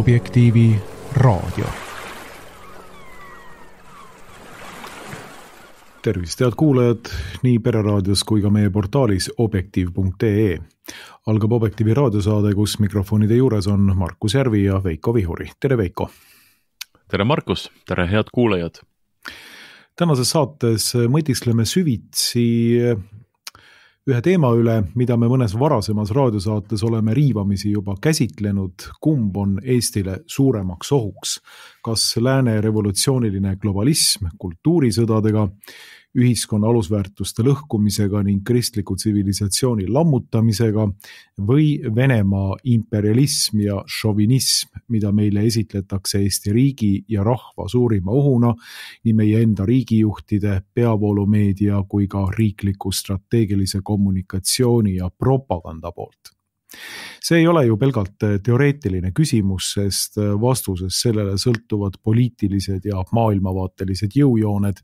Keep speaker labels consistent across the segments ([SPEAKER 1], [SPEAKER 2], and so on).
[SPEAKER 1] Objektiivi raadio. Tervist, head kuulajad nii Pereraadios kui ka meie portaalis objektiiv.ee. Algab Objektiivi raadiosaade, kus mikrofonide juures on Markus Järvi ja Veiko Vihuri. Tere Veiko!
[SPEAKER 2] Tere Markus! Tere head kuulajad!
[SPEAKER 1] Tänases saates mõtiskleme süvitsi ühe teema üle, mida me mõnes varasemas raadiosaates oleme riivamisi juba käsitlenud, kumb on Eestile suuremaks ohuks. Kas lääne revolutsiooniline globalism kultuurisõdadega, ühiskonna alusväärtuste lõhkumisega ning kristliku tsivilisatsiooni lammutamisega või Venemaa imperialism ja šovinism, mida meile esitletakse Eesti riigi ja rahva suurima ohuna nii meie enda riigijuhtide, peavoolumeedia kui ka riikliku strateegilise kommunikatsiooni ja propaganda poolt. See ei ole ju pelgalt teoreetiline küsimus, sest vastuses sellele sõltuvad poliitilised ja maailmavaatelised jõujooned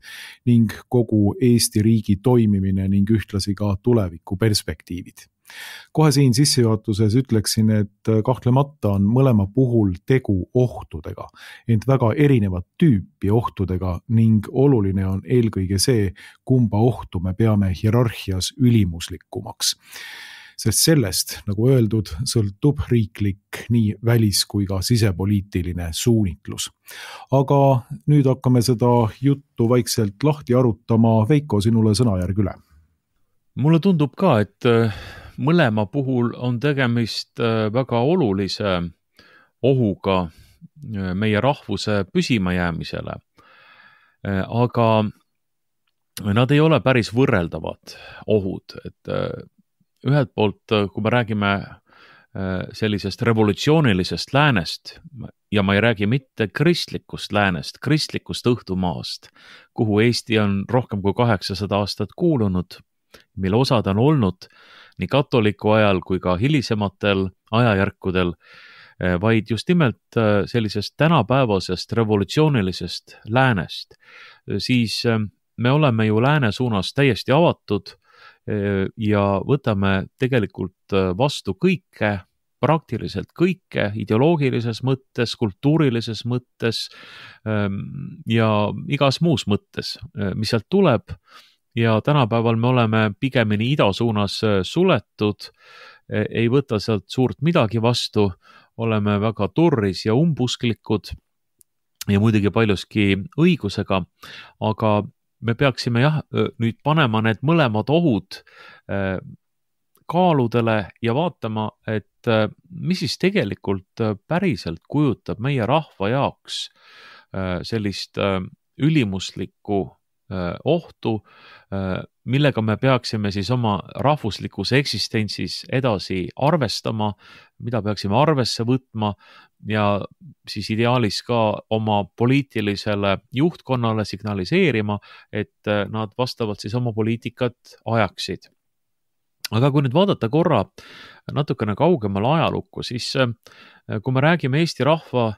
[SPEAKER 1] ning kogu Eesti riigi toimimine ning ühtlasi ka tuleviku perspektiivid. Kohe siin sissejuhatuses ütleksin, et kahtlemata on mõlema puhul tegu ohtudega, ent väga erinevat tüüpi ohtudega ning oluline on eelkõige see, kumba ohtu me peame hierarhias ülimuslikumaks. Sest sellest, nagu öeldud, sõltub riiklik nii välis- kui ka sisepoliitiline suunitlus. Aga nüüd hakkame seda juttu vaikselt lahti arutama. Veiko, sinule sõnajärg üle.
[SPEAKER 2] Mulle tundub ka, et mõlema puhul on tegemist väga olulise ohuga meie rahvuse püsimajäämisele. Aga nad ei ole päris võrreldavad ohud, et ühelt poolt, kui me räägime sellisest revolutsioonilisest läänest ja ma ei räägi mitte kristlikust läänest, kristlikust õhtumaast, kuhu Eesti on rohkem kui 800 aastat kuulunud, mille osad on olnud nii katoliku ajal kui ka hilisematel ajajärkudel, vaid just nimelt sellisest tänapäevasest revolutsioonilisest läänest, siis me oleme ju lääne suunas täiesti avatud ja võtame tegelikult vastu kõike, praktiliselt kõike, ideoloogilises mõttes, kultuurilises mõttes ja igas muus mõttes, mis sealt tuleb. Ja tänapäeval me oleme pigemini ida suunas suletud, ei võta sealt suurt midagi vastu, oleme väga turris ja umbusklikud ja muidugi paljuski õigusega, aga me peaksime nüüd panema need mõlemad ohud kaaludele ja vaatama, et mis siis tegelikult päriselt kujutab meie rahva jaoks sellist ülimuslikku ohtu, millega me peaksime siis oma rahvuslikus eksistentsis edasi arvestama, mida peaksime arvesse võtma ja siis ideaalis ka oma poliitilisele juhtkonnale signaliseerima, et nad vastavalt siis oma poliitikat ajaksid. Aga kui nüüd vaadata korra natukene kaugemale ajalukku, siis kui me räägime Eesti rahva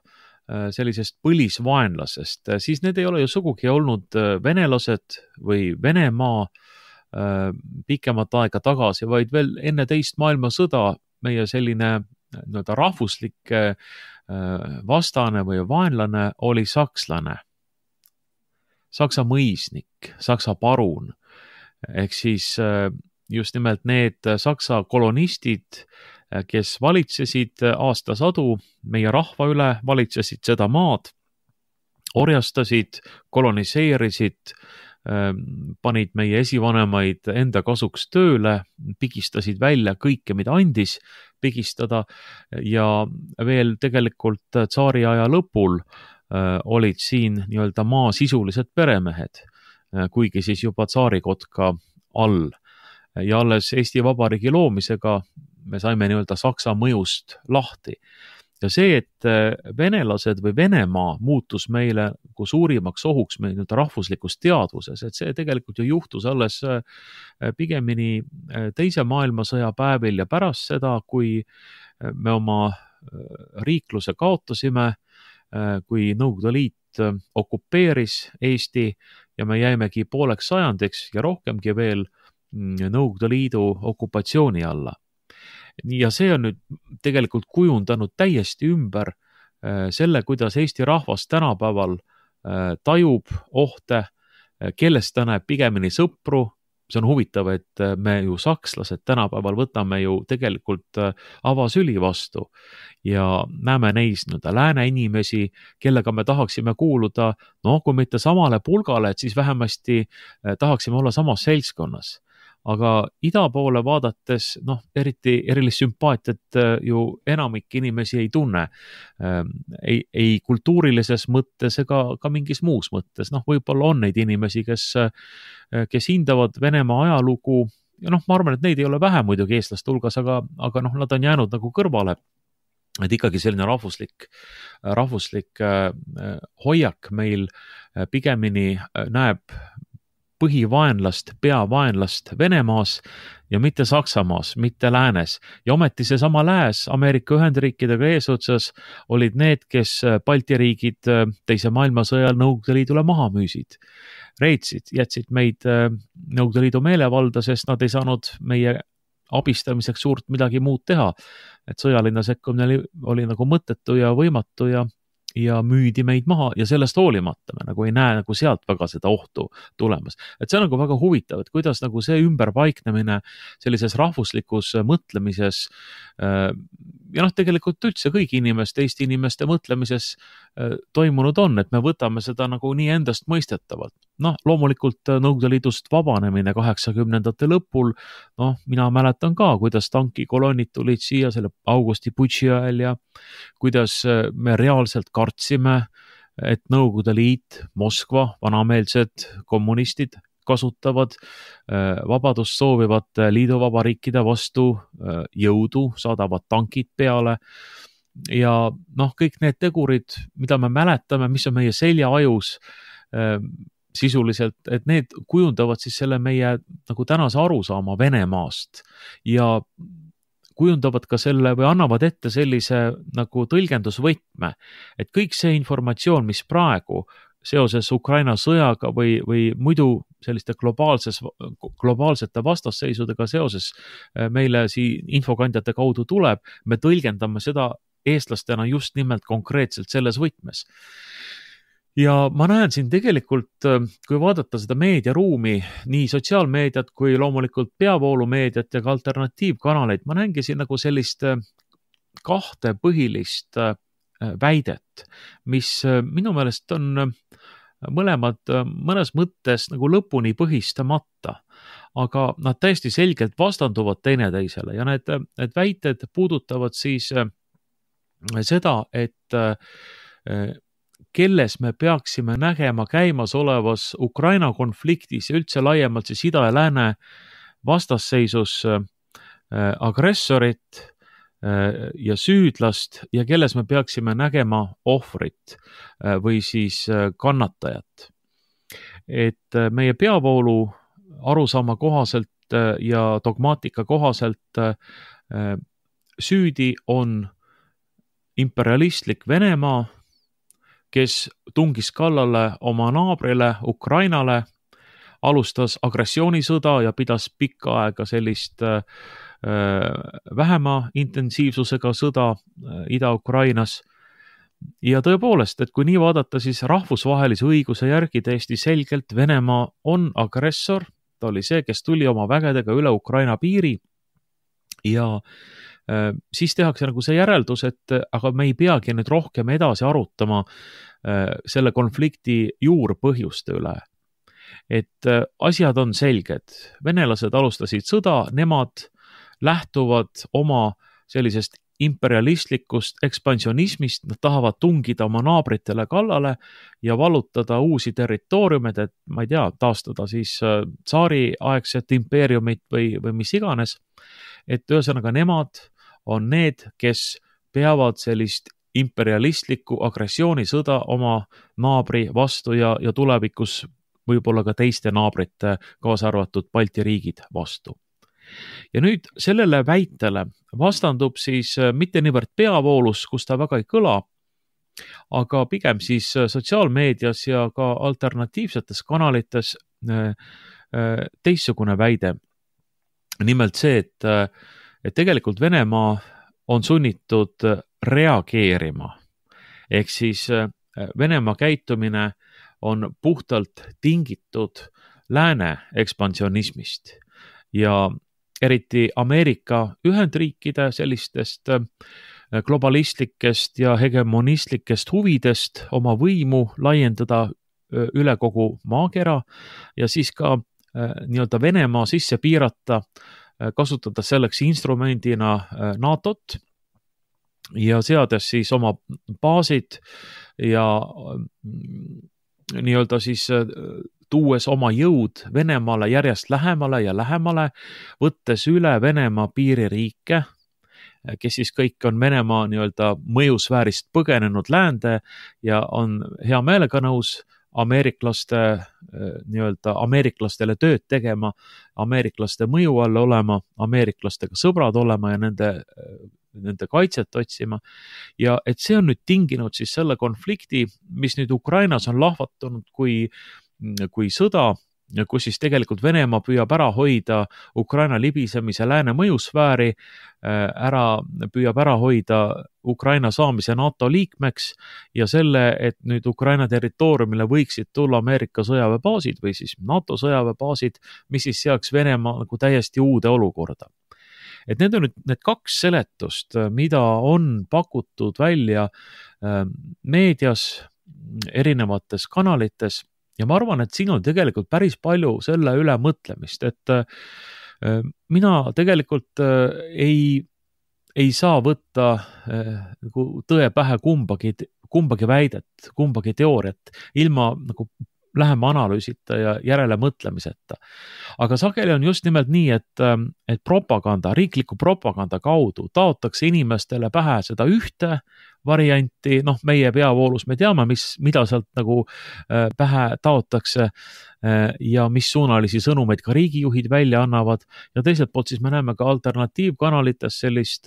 [SPEAKER 2] sellisest põlisvaenlasest, siis need ei ole ju sugugi olnud venelased või Venemaa pikemat aega tagasi, vaid veel enne teist maailmasõda meie selline rahvuslik vastane või vaenlane oli sakslane, saksa mõisnik, saksa parun, ehk siis just nimelt need saksa kolonistid, kes valitsesid aastasadu meie rahva üle, valitsesid seda maad, orjastasid, koloniseerisid, panid meie esivanemaid enda kasuks tööle, pigistasid välja kõike, mida andis pigistada ja veel tegelikult tsaari aja lõpul olid siin nii-öelda maa sisulised peremehed, kuigi siis juba tsaarikotka all. Ja alles Eesti Vabariigi loomisega me saime nii-öelda Saksa mõjust lahti. Ja see, et venelased või Venemaa muutus meile kui suurimaks ohuks meie rahvuslikus teadvuses, et see tegelikult ju juhtus alles pigemini teise maailmasõja päevil ja pärast seda, kui me oma riikluse kaotasime, kui Nõukogude Liit okupeeris Eesti ja me jäimegi pooleks sajandiks ja rohkemgi veel Nõukogude Liidu okupatsiooni alla. Ja see on nüüd tegelikult kujundanud täiesti ümber selle, kuidas Eesti rahvas tänapäeval tajub ohte, kellest ta näeb pigemini sõpru. See on huvitav, et me ju sakslased tänapäeval võtame ju tegelikult avasüli vastu ja näeme neis lääne inimesi, kellega me tahaksime kuuluda, kui mitte samale pulgale, et siis vähemasti tahaksime olla samas seltskonnas. Aga ida poole vaadates, erilist sümpaatiat ju enamik inimesi ei tunne. Ei kultuurilises mõttes ega ka mingis muus mõttes. Võib-olla on neid inimesi, kes hindavad Venemaa ajalugu ja ma arvan, et neid ei ole vähe muidugi eestlaste hulgas, aga nad on jäänud nagu kõrvale. Et ikkagi selline rahvuslik hoiak meil pigemini näeb põhivaenlast, peavaenlast Venemaas ja mitte Saksamaas, mitte läänes. Ja ometi seesama lääs Ameerika Ühendriikidega eesotsas olid need, kes Balti riigid teise maailmasõjal Nõukogude Liidule maha müüsid. Reetsid, jätsid meid Nõukogude Liidu meelevalda, sest nad ei saanud meie abistamiseks suurt midagi muud teha. Et sõjaline sekkumine oli nagu mõttetu ja võimatu ja müüdi meid maha ja sellest hoolimata me nagu ei näe nagu sealt väga seda ohtu tulemas. Et see on nagu väga huvitav, et kuidas nagu see ümberpaiknemine sellises rahvuslikus mõtlemises ja tegelikult üldse kõigi inimeste, Eesti inimeste mõtlemises toimunud on, et me võtame seda nagu nii endast mõistetavalt. Loomulikult Nõukogude Liidust vabanemine 80ndate lõpul, mina mäletan ka, kuidas tankikolonnid tulid siia selle augusti putši ajal ja kuidas me reaalselt kartsime, et Nõukogude Liit, Moskva, vanameelsed kommunistid kasutavad vabadust soovivate liiduvabariikide vastu jõudu, saadavad tankid peale ja kõik need tegurid, mida me mäletame, mis on meie seljaajus sisuliselt, et need kujundavad siis selle meie nagu tänase arusaama Venemaast ja kujundavad ka selle või annavad ette sellise nagu tõlgendusvõtme, et kõik see informatsioon, mis praegu seoses Ukraina sõjaga või muidu selliste globaalsete vastasseisudega seoses meile siin infokandjate kaudu tuleb, me tõlgendame seda eestlastena just nimelt konkreetselt selles võtmes. Ja ma näen siin tegelikult, kui vaadata seda meediaruumi, nii sotsiaalmeediat kui loomulikult peavoolumeediat ja ka alternatiivkanaleid, ma näengi siin nagu sellist kahte põhilist väidet, mis minu meelest on mõlemad mõnes mõttes nagu lõpuni põhistamata, aga nad täiesti selgelt vastanduvad teineteisele ja need väited puudutavad siis seda, et kelles me peaksime nägema käimasolevas Ukraina konfliktis ja üldse laiemalt siis ida ja lääne vastasseisus agressorit ja süüdlast ja kelles me peaksime nägema ohvrit või siis kannatajat. Et meie peavoolu arusaama kohaselt ja dogmaatika kohaselt süüdi on imperialistlik Venemaa, kes tungis kallale oma naabrile Ukrainale, alustas agressioonisõda ja pidas pikka aega sellist vähema intensiivsusega sõda Ida-Ukrainas. Ja tõepoolest, et kui nii vaadata, siis rahvusvahelise õiguse järgi täiesti selgelt Venemaa on agressor, ta oli see, kes tuli oma vägedega üle Ukraina piiri ja siis tehakse nagu see järeldus, et aga me ei peagi nüüd rohkem edasi arutama selle konflikti juurpõhjuste üle. Et asjad on selged. Venelased alustasid sõda, nemad lähtuvad oma sellisest imperialistlikust ekspansionismist, nad tahavad tungida oma naabritele kallale ja vallutada uusi territooriumeid, et ma ei tea, taastada siis tsaariaegset impeeriumit või mis iganes. Et ühesõnaga nemad on need, kes peavad sellist imperialistlikku agressioonisõda oma naabri vastu ja tulevikus võib-olla ka teiste naabrite, kaasa arvatud Balti riigid vastu. Ja nüüd sellele väitele vastandub siis mitte niivõrd peavoolus, kus ta väga ei kõla, aga pigem siis sotsiaalmeedias ja ka alternatiivsetes kanalites teistsugune väide. Nimelt see, et tegelikult Venemaa on sunnitud reageerima ehk siis Venemaa käitumine on puhtalt tingitud lääne ekspansionismist ja eriti Ameerika Ühendriikide sellistest globalistlikest ja hegemonistlikest huvidest oma võimu laiendada üle kogu maakera ja siis ka nii-öelda Venemaa sisse piirata, kasutada selleks instrumendina NATO-t ja seades siis oma baasid ja nii-öelda siis tuues oma jõud Venemaale järjest lähemale ja lähemale, võttes üle Venemaa piiririike, kes siis kõik on Venemaa nii-öelda mõjusfäärist põgenenud läände ja on hea meelega nõus ameeriklastele tööd tegema, ameeriklaste mõju all olema, ameeriklastega sõbrad olema ja nende kaitset otsima. Ja et see on nüüd tinginud siis selle konflikti, mis nüüd Ukrainas on lahvatunud kui sõda, kus siis tegelikult Venemaa püüab ära hoida Ukraina libisemise lääne mõjusfääri, püüab ära hoida Ukraina saamise NATO liikmeks ja selle, et nüüd Ukraina territooriumile võiksid tulla Ameerika sõjaväebaasid või siis NATO sõjaväebaasid, mis siis seaks Venemaa nagu täiesti uude olukorda. Et need on nüüd need kaks seletust, mida on pakutud välja meedias, erinevates kanalites. Ja ma arvan, et siin on tegelikult päris palju selle üle mõtlemist, et mina tegelikult ei saa võtta tõe pähe kumbagi väidet, kumbagi teooriat ilma nagu lähema analüüsita ja järele mõtlemiseta. Aga sageli on just nimelt nii, et propaganda, riikliku propaganda kaudu taotakse inimestele pähe seda ühte varianti, meie peavoolus me teame, mida sealt nagu pähe taotakse ja mis suunalisi sõnumeid ka riigijuhid välja annavad ja teiselt poolt siis me näeme ka alternatiivkanalites sellist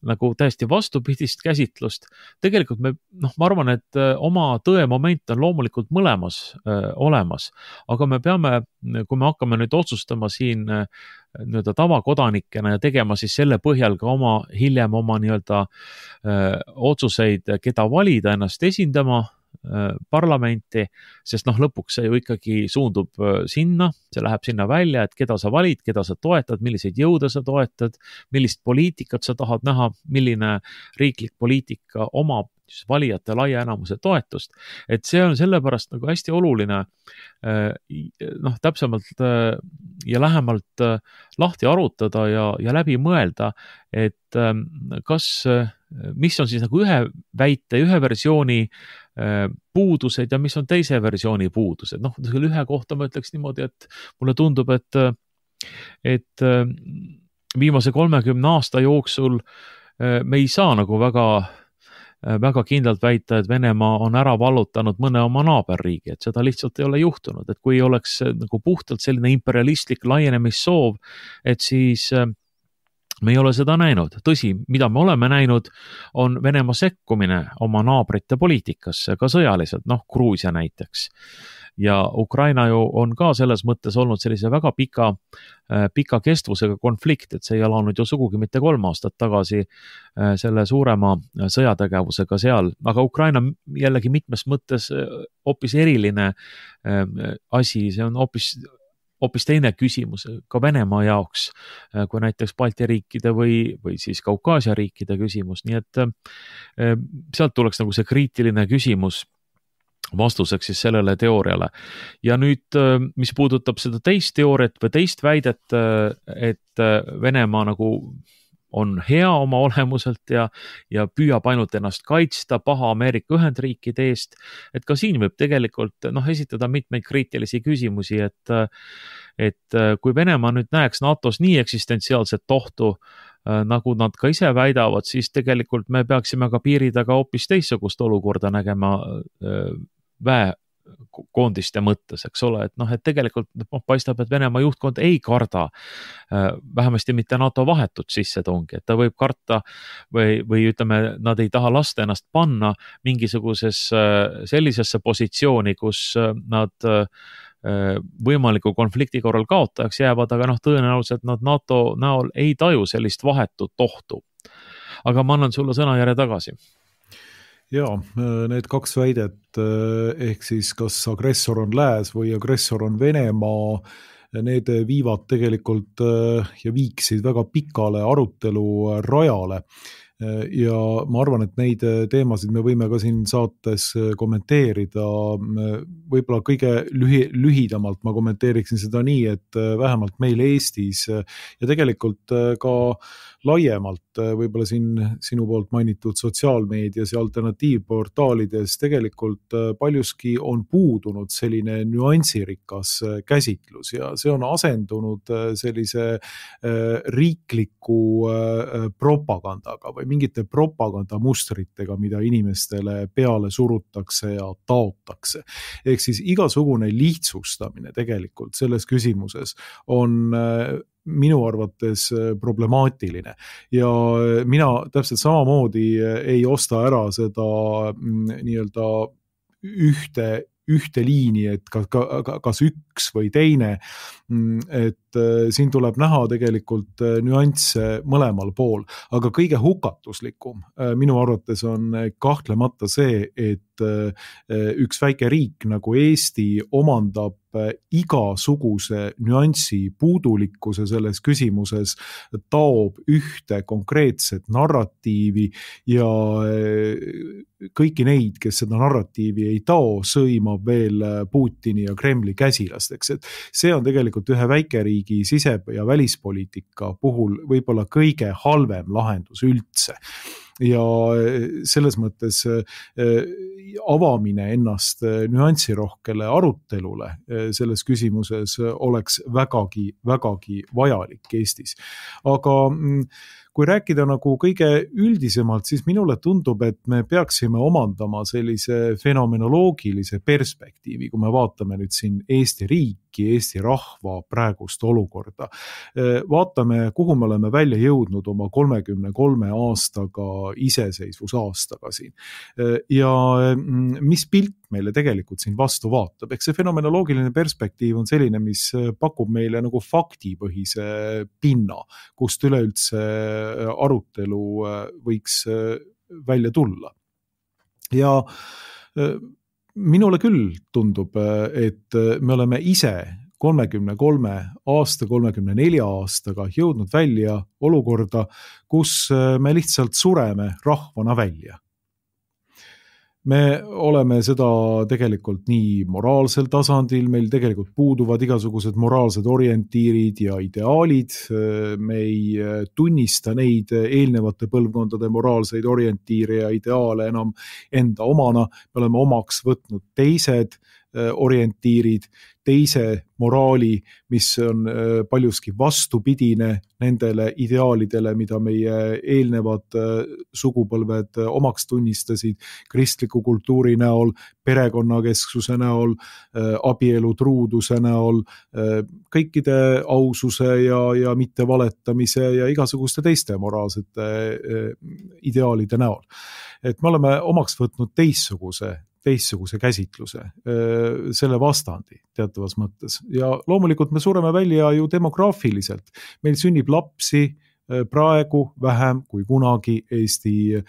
[SPEAKER 2] nagu täiesti vastupidist käsitlust. Tegelikult ma arvan, et oma tõemoment on loomulikult mõlemas olemas, aga me peame, kui me hakkame nüüd otsustama siin nii-öelda tavakodanikena ja tegema siis selle põhjal ka hiljem oma nii-öelda otsuseid, keda valida ennast esindama parlamenti, sest lõpuks see ju ikkagi suundub sinna, see läheb sinna välja, et keda sa valid, keda sa toetad, milliseid jõude sa toetad, millist poliitikat sa tahad näha, milline riiklik poliitika omab valijate laia enamuse toetust. Et see on sellepärast nagu hästi oluline täpsemalt ja lähemalt lahti arutada ja läbi mõelda, et mis on siis nagu ühe väite, ühe versiooni puudused ja mis on teise versiooni puudused. Ühe kohta ma ütleks niimoodi, et mulle tundub, et viimase 30 aasta jooksul me ei saa nagu väga kindlalt väita, et Venemaa on ära vallutanud mõne oma naaberriigi, et seda lihtsalt ei ole juhtunud, et kui oleks nagu puhtalt selline imperialistlik laienemissoov, et siis me ei ole seda näinud. Tõsi, mida me oleme näinud, on Venemaa sekkumine oma naabrite poliitikasse, ka sõjaliselt, Gruusia näiteks. Ja Ukraina ju on ka selles mõttes olnud sellise väga pika kestvusega konflikt, et see ei alanud ju sugugi mitte 3 aastat tagasi selle suurema sõjategevusega seal. Aga Ukraina jällegi mitmes mõttes hoopis eriline asi, see on hoopis teine küsimus ka Venemaa jaoks, kui näiteks Balti riikide või siis Kaukaasia riikide küsimus. Nii et sealt tuleks nagu see kriitiline küsimus vastuseks siis sellele teooriale. Ja nüüd, mis puudutab seda teist teooriat või teist väidet, et Venemaa nagu on hea oma olemuselt ja püüab ainult ennast kaitsta paha Ameerika Ühendriikide eest, et ka siin võib tegelikult esitada mitmeid kriitilisi küsimusi, et kui Venemaa nüüd näeks NATOs nii eksistentsiaalset ohtu, nagu nad ka ise väidavad, siis tegelikult me peaksime ka piiri taga hoopis teistsugust olukorda nägema väekoondiste mõttes, eks ole, et tegelikult paistab, et Venemaa juhtkond ei karda vähemasti mitte NATO vahetut sissetungi, et ta võib karta või ütleme, nad ei taha lasta ennast panna sellisesse positsiooni, kus nad võimaliku konflikti korral kaotajaks jäävad, aga tõenäoliselt nad NATO näol ei taju sellist vahetut ohtu. Aga ma annan sulle sõnajärje tagasi.
[SPEAKER 1] Ja, need kaks väidet, ehk siis kas agressor on lääs või agressor on Venemaa, need viivad tegelikult ja viiksid väga pikale arutelu rajale. Ja ma arvan, et neid teemasid me võime ka siin saates kommenteerida. Võib-olla kõige lühidamalt ma kommenteeriksin seda nii, et vähemalt meil Eestis ja tegelikult ka laiemalt võib-olla siin sinu poolt mainitud sotsiaalmeedias ja alternatiivportaalides tegelikult paljuski on puudunud selline nüansirikas käsitlus ja see on asendunud sellise riikliku propagandaga või mingite propagandamustritega, mida inimestele peale surutakse ja taotakse. Ehk siis igasugune lihtsustamine tegelikult selles küsimuses on minu arvates problemaatiline ja mina täpselt samamoodi ei osta ära seda nii-öelda ühte liini, et kas üks või teine, et siin tuleb näha tegelikult nüansse mõlemal pool, aga kõige hukatuslikum minu arvates on kahtlemata see, et üks väike riik nagu Eesti omandab igasuguse nüansi puudulikkuse selles küsimuses, taob ühte konkreetset narratiivi ja kõiki neid, kes seda narratiivi ei tao, sõimab veel Putini ja Kremli käsilasteks. Et see on tegelikult ühe väikeriigi sise- ja välispoliitika puhul võib-olla kõige halvem lahendus üldse. Ja selles mõttes avamine ennast nüansirohkele arutelule selles küsimuses oleks vägagi vajalik Eestis. Aga kui rääkida nagu kõige üldisemalt, siis minule tundub, et me peaksime omandama sellise fenomenoloogilise perspektiivi, kui me vaatame nüüd siin Eesti riiki, Eesti rahva praegust olukorda. Vaatame, kuhu me oleme välja jõudnud oma 33 aastaga iseseisvusaastaga siin. Ja mis pilt meile tegelikult siin vastu vaatab. Eks see fenomenoloogiline perspektiiv on selline, mis pakub meile nagu faktipõhise pinna, kust üleüldse arutelu võiks välja tulla. Ja minule küll tundub, et me oleme ise 33 aasta, 34 aastaga jõudnud välja olukorda, kus me lihtsalt sureme rahvana välja. Me oleme seda tegelikult nii moraalsel tasandil, meil tegelikult puuduvad igasugused moraalsed orientiirid ja ideaalid, me ei tunnista neid eelnevate põlvkondade moraalseid orientiire ja ideaale enam enda omana, me oleme omaks võtnud teised orientiirid, teise moraali, mis on paljuski vastupidine nendele ideaalidele, mida meie eelnevad sugupõlved omaks tunnistasid kristliku kultuuri näol, perekonnakesksuse näol, abielu truuduse näol, kõikide aususe ja mittevaletamise ja igasuguste teiste moraalsete ideaalide näol. Et me oleme omaks võtnud teistsuguse käsitluse, selle vastandi teatavas mõttes. Ja loomulikult me sureme välja ju demograafiliselt. Meil sünnib lapsi praegu vähem kui kunagi Eesti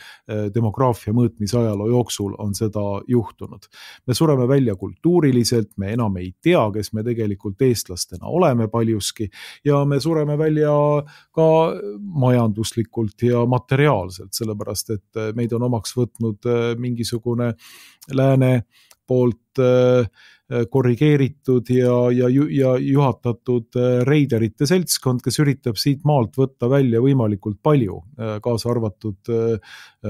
[SPEAKER 1] demograafia mõõtmisajaloo jooksul on seda juhtunud. Me sureme välja kultuuriliselt, me enam ei tea, kes me tegelikult eestlastena oleme paljuski ja me sureme välja ka majanduslikult ja materiaalselt, sellepärast et meid on omaks võtnud mingisugune lääne poolt korrigeeritud ja juhatatud reiderite seltskond, kes üritab siit maalt võtta välja võimalikult palju, kaasa arvatud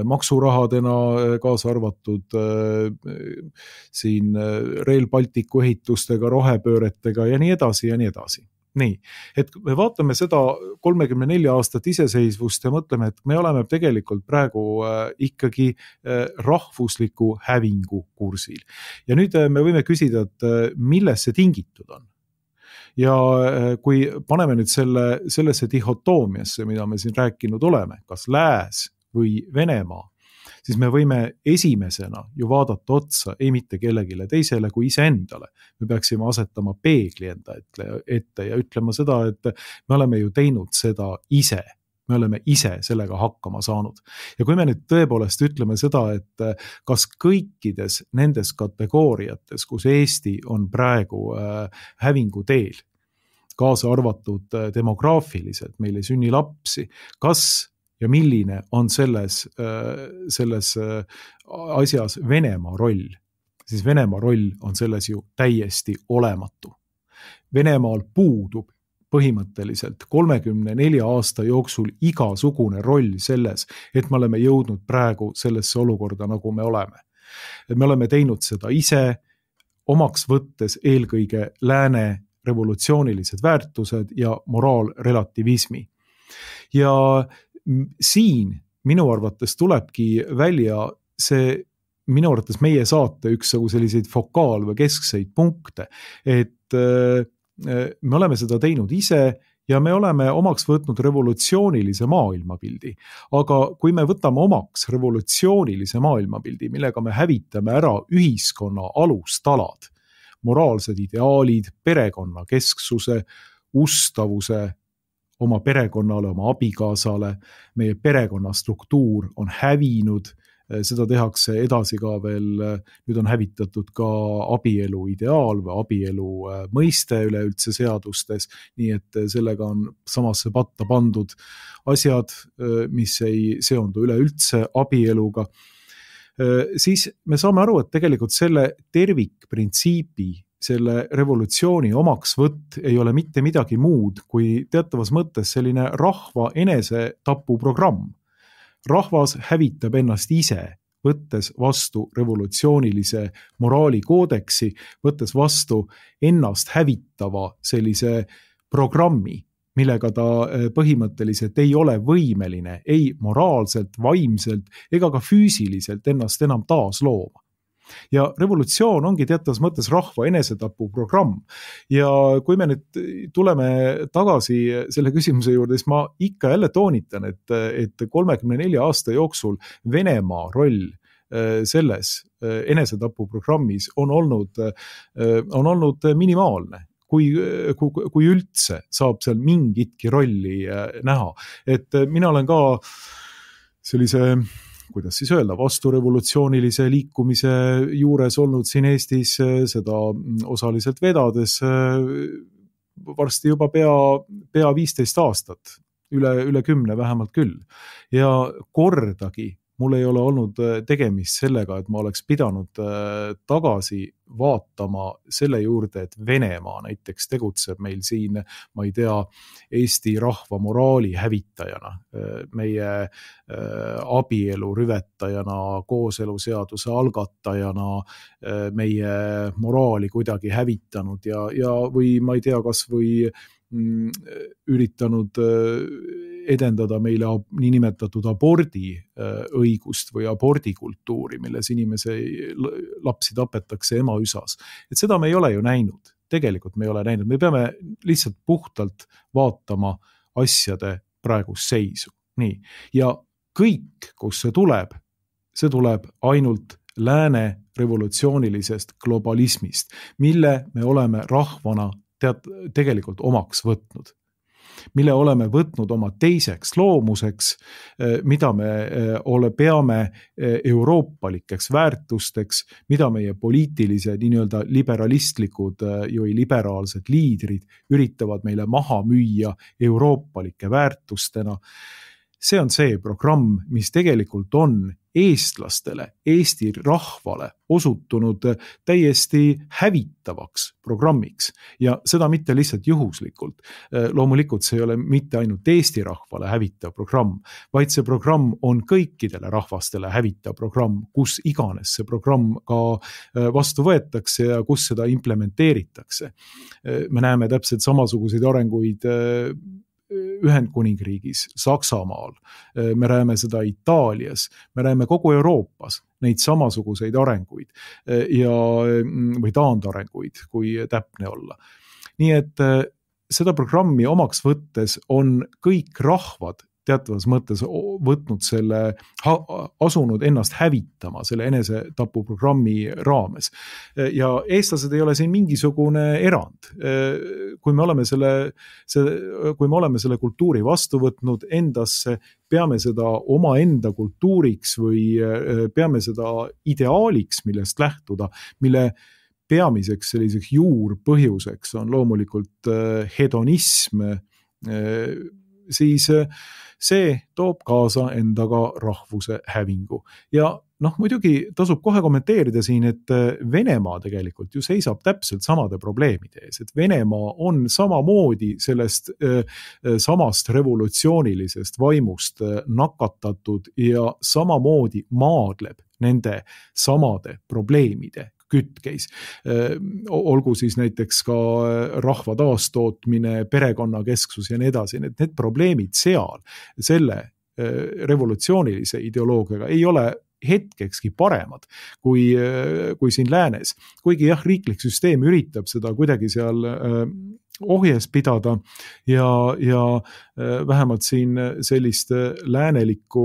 [SPEAKER 1] maksurahadena, kaasa arvatud siin Rail Balticu ehitustega, rohepööretega ja nii edasi ja nii edasi. Nii, et me vaatame seda 34 aastat iseseisvust ja mõtleme, et me oleme tegelikult praegu ikkagi rahvusliku hävingu kursil. Ja nüüd me võime küsida, et millest see tingitud on. Ja kui paneme nüüd sellesse dihotoomiasse, mida me siin rääkinud oleme, kas lääs või Venemaa, siis me võime esimesena ju vaadata otsa ei mitte kellegile teisele kui iseendale. Me peaksime asetama peegli enda ette ja ütlema seda, et me oleme ju teinud seda ise. me oleme ise sellega hakkama saanud. Ja kui me nüüd tõepoolest ütleme seda, et kas kõikides nendes kategooriates, kus Eesti on praegu hävingu teel, kaasa arvatud demograafiliselt, meil ei sünni lapsi, kas ja milline on selles asjas Venemaa roll, siis Venemaa roll on selles ju täiesti olematu. Venemaal puudub põhimõtteliselt 34 aasta jooksul igasugune roll selles, et me oleme jõudnud praegu sellesse olukorda, nagu me oleme. Me oleme teinud seda ise, omaks võttes eelkõige lääne revolutsioonilised väärtused ja moraalrelativismi. Ja siin minu arvates tulebki välja see minu arvates meie saate üks selliseid fokaal- või keskseid punkte, et me oleme seda teinud ise ja me oleme omaks võtnud revolutsioonilise maailmapildi. Aga kui me võtame omaks revolutsioonilise maailmapildi, millega me hävitame ära ühiskonna alustalad, moraalsed ideaalid, perekonna kesksuse, ustavuse oma perekonnale, oma abikaasale, meie perekonna struktuur on hävinud, seda tehakse edasi ka veel, nüüd on hävitatud ka abielu ideaal või abielu mõiste üleüldse seadustes, nii et sellega on samasse patta pandud asjad, mis ei seondu üleüldse abieluga. Siis me saame aru, et tegelikult selle tervikprintsiibi, selle revolutsiooni omaksvõtt ei ole mitte midagi muud kui teatavas mõttes selline rahva enesetapuprogramm. Rahvas hävitab ennast ise, võttes vastu revolutsioonilise moraalikoodeksi, võttes vastu ennast hävitava sellise programmi, millega ta põhimõtteliselt ei ole võimeline ei moraalselt, vaimselt ega ka füüsiliselt ennast enam taas looma. Ja revolutsioon ongi teatavas mõttes rahva enesetapu programm. Ja kui me nüüd tuleme tagasi selle küsimuse juurde, siis ma ikka jälle toonitan, et 34 aasta jooksul Venemaa roll selles enesetapu programmis on olnud minimaalne. Kui üldse saab seal mingitki rolli näha. Et mina olen ka sellise, kuidas siis öelda, vasturevolutsioonilise liikumise juures olnud siin Eestis, seda osaliselt vedades varsti juba pea 15 aastat, üle 10 vähemalt küll. Ja kordagi mul ei ole olnud tegemist sellega, et ma oleks pidanud tagasi vaatama selle juurde, et Venemaa näiteks tegutseb meil siin, ma ei tea, Eesti rahva moraali hävitajana, meie abielu rüvetajana, kooseluseaduse algatajana, meie moraali kuidagi hävitanud ja või ma ei tea, kas või üritanud edendada meile niinimetatud abordi õigust või abordikultuuri, milles lapsi tapetakse emaüsas. Et seda me ei ole ju näinud. Tegelikult me ei ole näinud. Me peame lihtsalt puhtalt vaatama asjade praegust seisu. Nii. Ja kõik, kus see tuleb ainult lääne revolutsioonilisest globalismist, mille me oleme rahvana tegelikult omaks võtnud, mille oleme võtnud oma teiseks loomuseks, mida me peame euroopalikeks väärtusteks, mida meie poliitilised nii-öelda liberalistlikud või liberaalsed liidrid üritavad meile maha müüa euroopalike väärtustena. See on see programm, mis tegelikult on eestlastele, Eesti rahvale osutunud täiesti hävitavaks programmiks ja seda mitte lihtsalt juhuslikult. Loomulikult see ei ole mitte ainult Eesti rahvale hävitav programm, vaid see programm on kõikidele rahvastele hävitav programm, kus iganes see programm ka vastu võetakse ja kus seda implementeeritakse. Me näeme täpselt samasuguseid arenguid Ühendkuningriigis, Saksamaal, me näeme seda Itaalias, me näeme kogu Euroopas neid samasuguseid arenguid või taandarenguid, kui täpne olla. Nii et seda programmi omaks võttes on kõik rahvad teatavas mõttes võtnud asunud ennast hävitama selle enesetapuprogrammi raames. Ja eestlased ei ole siin mingisugune erand. Kui me oleme selle kultuuri vastu võtnud endasse, peame seda omaenda kultuuriks või peame seda ideaaliks, millest lähtuda, mille peamiseks selliseks juurpõhjuseks on loomulikult hedonism, siis see toob kaasa endaga rahvuse hävingu. Ja muidugi tasub kohe kommenteerida siin, et Venemaa tegelikult ju seisab täpselt samade probleemide ees, et Venemaa on samamoodi sellest samast revolutsioonilisest vaimust nakatatud ja samamoodi maadleb nende samade probleemide kütkeis. Olgu siis näiteks ka rahva taastootmine, perekonnakesksus ja nii edasi. Need probleemid seal selle revolutsioonilise ideoloogiaga ei ole hetkekski paremad kui siin läänes. Kuigi jah, riiklik süsteem üritab seda kuidagi seal ohjes pidada ja vähemalt siin sellist läänelikku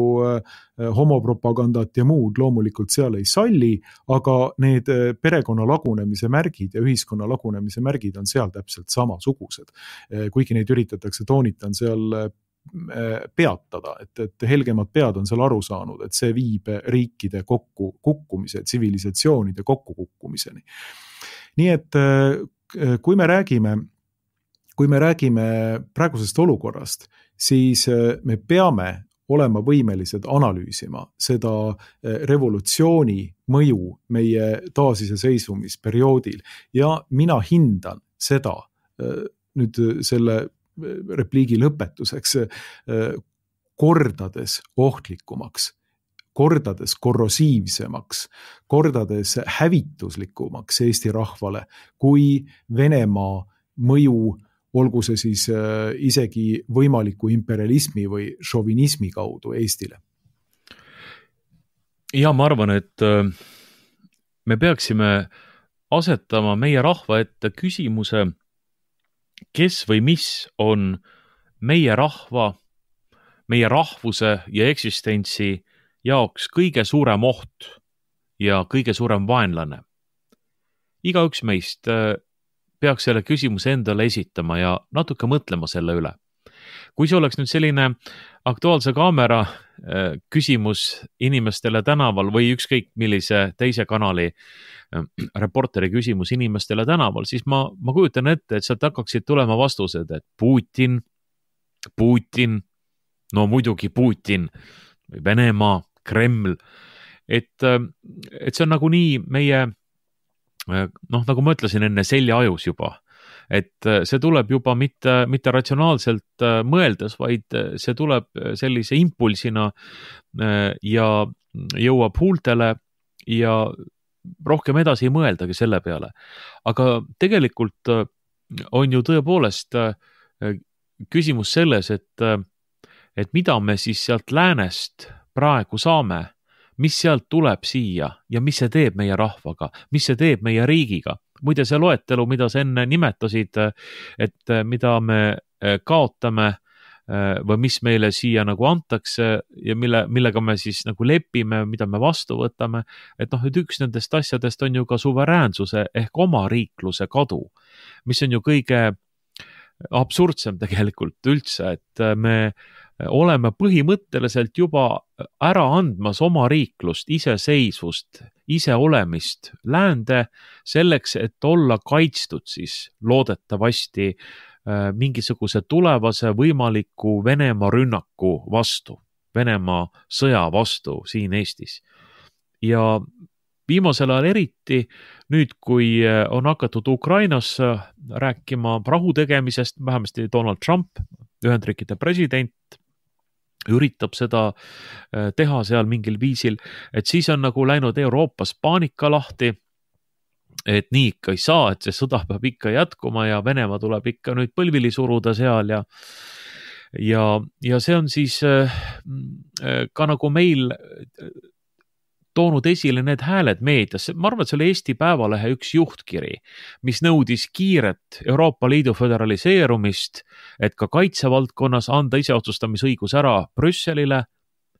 [SPEAKER 1] homopropagandat ja muud loomulikult seal ei salli, aga need perekonna lagunemise märgid ja ühiskonna lagunemise märgid on seal täpselt samasugused. Kuigi neid üritatakse, toonitan seal peatada, et helgemad pead on seal aru saanud, et see viib riikide kokkukukkumise, tsivilisatsioonide kokkukukkumiseni. Nii et kui me räägime praegusest olukorrast, siis me peame olema võimelised analüüsima seda revolutsiooni mõju meie taasiseseisvumisperioodil ja mina hindan seda nüüd selle repliigi lõpetuseks kordades ohtlikumaks, kordades korrosiivsemaks, kordades hävituslikumaks Eesti rahvale kui Venemaa mõju, olgu see siis isegi võimaliku imperialismi või šovinismi kaudu Eestile.
[SPEAKER 2] Ja ma arvan, et me peaksime asetama meie rahva ette küsimuse, kes või mis on meie rahva, meie rahvuse ja eksistentsi jaoks kõige suurem oht ja kõige suurem vaenlane. Igaüks meist peaks selle küsimuse endale esitama ja natuke mõtlema selle üle. Kui see oleks nüüd selline Aktuaalse Kaamera küsimus inimestele tänaval või ükskõik millise teise kanali reporteri küsimus inimestele tänaval, siis ma kujutan ette, et sealt hakkaksid tulema vastused, et Putin, no muidugi Putin, Venemaa, Kreml, et see on nagunii meie nagu ma ütlesin enne, seljaajus juba, et see tuleb juba mitte ratsionaalselt mõeldes, vaid see tuleb sellise impulsina ja jõuab huultele ja rohkem edasi ei mõeldagi selle peale. Aga tegelikult on ju tõepoolest küsimus selles, et mida me siis sealt läänest praegu saame, mis sealt tuleb siia ja mis see teeb meie rahvaga, mis see teeb meie riigiga. Muide see loetelu, mida sa enne nimetasid, et mida me kaotame või mis meile siia nagu antakse ja millega me siis nagu lepime, mida me vastu võtame, et üks nendest asjadest on ju ka suveräänsuse ehk oma riikluse kadu, mis on ju kõige absurdsem tegelikult üldse, et me oleme põhimõtteliselt juba ära andmas oma riiklust, iseseisvust, iseolemist läände selleks, et olla kaitstud siis loodetavasti mingisuguse tulevase võimaliku Venemaa rünnaku vastu, Venemaa sõja vastu siin Eestis. Ja viimasel ajal eriti, nüüd kui on hakatud Ukrainas rääkima rahu tegemisest, vähemasti Donald Trump, Ühendriikide president, üritab seda teha seal mingil viisil, et siis on nagu läinud Euroopas paanika lahti, et nii ikka ei saa, et see sõda peab ikka jätkuma ja Venemaa tuleb ikka nüüd põlvili suruda seal ja see on siis ka nagu meil toonud esile need hääled meedias. Ma arvan, et see oli Eesti Päevalehe üks juhtkiri, mis nõudis kiiret Euroopa Liidu föderaliseerumist, et ka kaitsevaldkonnas anda iseotsustamisõigus ära Brüsselile.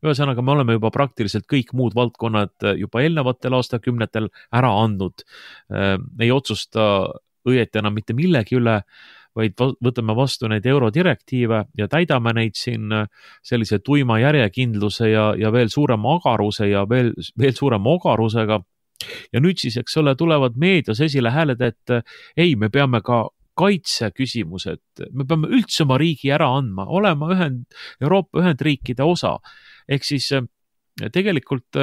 [SPEAKER 2] Ühesõnaga, me oleme juba praktiliselt kõik muud valdkonnad juba eelnevatel aastakümnetel ära andnud. Ei otsusta õieti enam mitte millegi üle, vaid võtame vastu neid eurodirektiive ja täidame neid siin sellise tuima järjekindluse ja veel suurema agaruse ja veel suurema ogarusega. Ja nüüd siis, eks ole, tulevad meedias esile hääled, et ei, me peame ka kaitseküsimused, me peame üldse oma riigi ära andma, olema Euroopa Ühendriikide osa. Ehk siis tegelikult